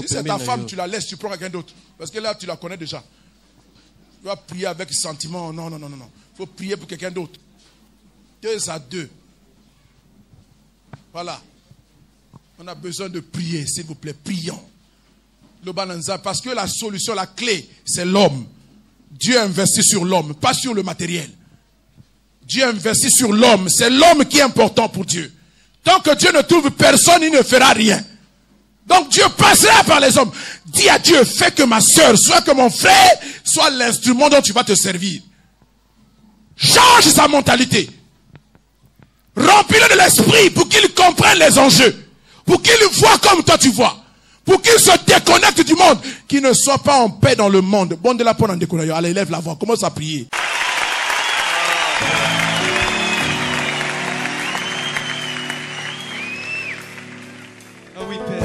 c'est ta femme, tu la laisses, tu prends quelqu'un d'autre. Parce que là, tu la connais déjà. Tu vas prier avec sentiment. Non. Il faut prier pour quelqu'un d'autre. 2 à 2. Voilà. On a besoin de prier, s'il vous plaît. Prions. Parce que la solution, la clé, c'est l'homme. Dieu investit sur l'homme, pas sur le matériel. Dieu investit sur l'homme. C'est l'homme qui est important pour Dieu. Tant que Dieu ne trouve personne, il ne fera rien. Donc Dieu passera par les hommes. Dis à Dieu, fais que ma soeur, soit que mon frère, soit l'instrument dont tu vas te servir. Change sa mentalité. Remplis-le de l'esprit pour qu'il comprenne les enjeux. Pour qu'il voit comme toi tu vois. Pour qu'il se déconnecte du monde. Qu'il ne soit pas en paix dans le monde. Bon de la peau en déconnectant. Allez, lève la voix. Commence à prier. Ah oui, Père.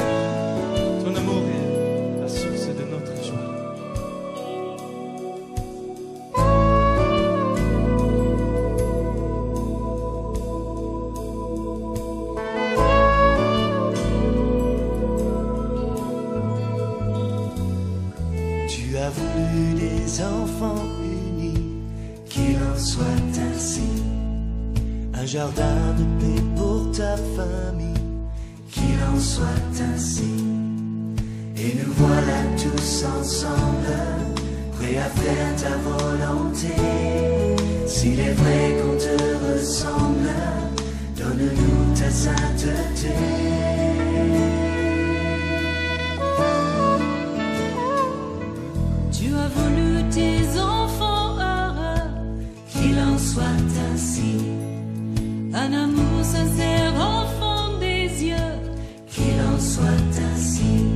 Ton amour est la source de notre joie. Tu as voulu des enfants unis, qu'il en soit ainsi. Un jardin de paix pour ta famille, qu'il en soit ainsi. Et nous voilà tous ensemble, prêts à faire ta volonté. S'il est vrai qu'on te ressemble, donne-nous ta sainteté. Tu as voulu tes enfants heureux, qu'il en soit ainsi. Un amour sincère au fond des yeux, qu'il en soit ainsi.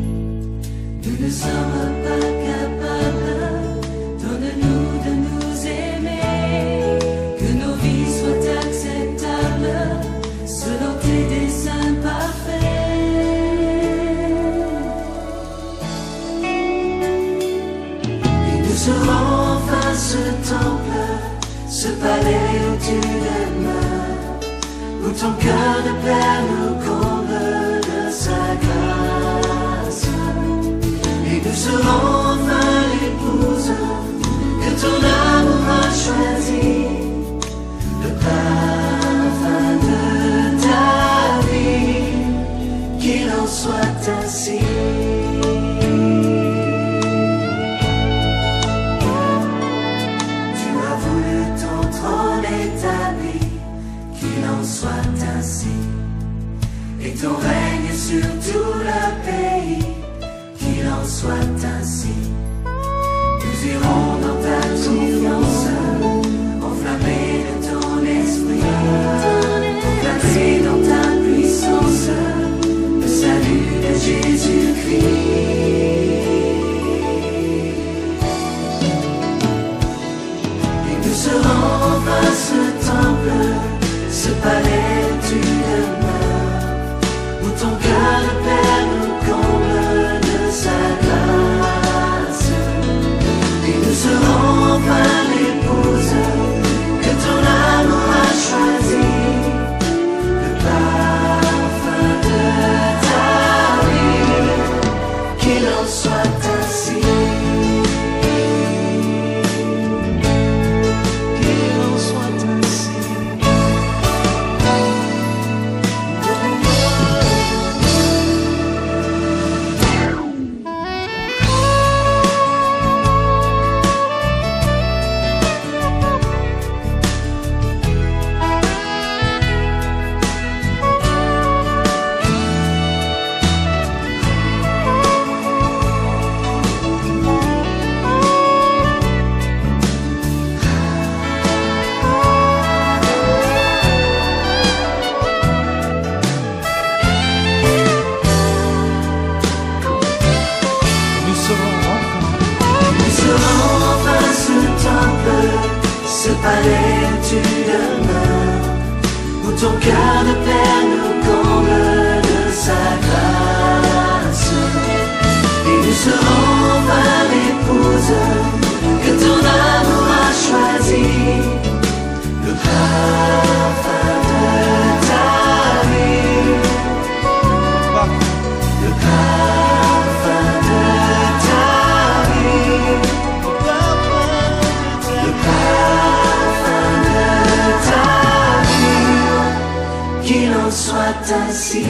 sommes pas capables, donne-nous de nous aimer, que nos vies soient acceptables, selon tes desseins parfaits. Et nous serons enfin ce temple, ce palais où tu demeures, où ton cœur de père nous comble de sa grâce. Et nous serons enfin l'épouse que ton amour a choisi, le parfum de ta vie, qu'il en soit ainsi. Tu as voulu ton trône établi, qu'il en soit ainsi, et ton règne sur tout le pays, qu'il en soit ainsi. Nous irons dans ta confiance, enflammés de ton esprit, proclamer dans ta puissance le salut de Jésus-Christ. Et nous serons enfin ce temple, ce palais où tu demeures, où ton cœur de père nous comble de sa grâce. Et nous serons enfin l'épouse que ton amour a choisi, le parfum de ta vie, qu'il en soit ainsi. Qu'il en soit ainsi. Nous serons enfin ce temple, ce palais où tu demeures, où ton cœur de père nous comble de sa grâce. Et nous serons enfin l'épouse que ton amour a choisi, le parfum de ta vie, le parfum de ta vie, le parfum de ta vie, qu'il en soit ainsi.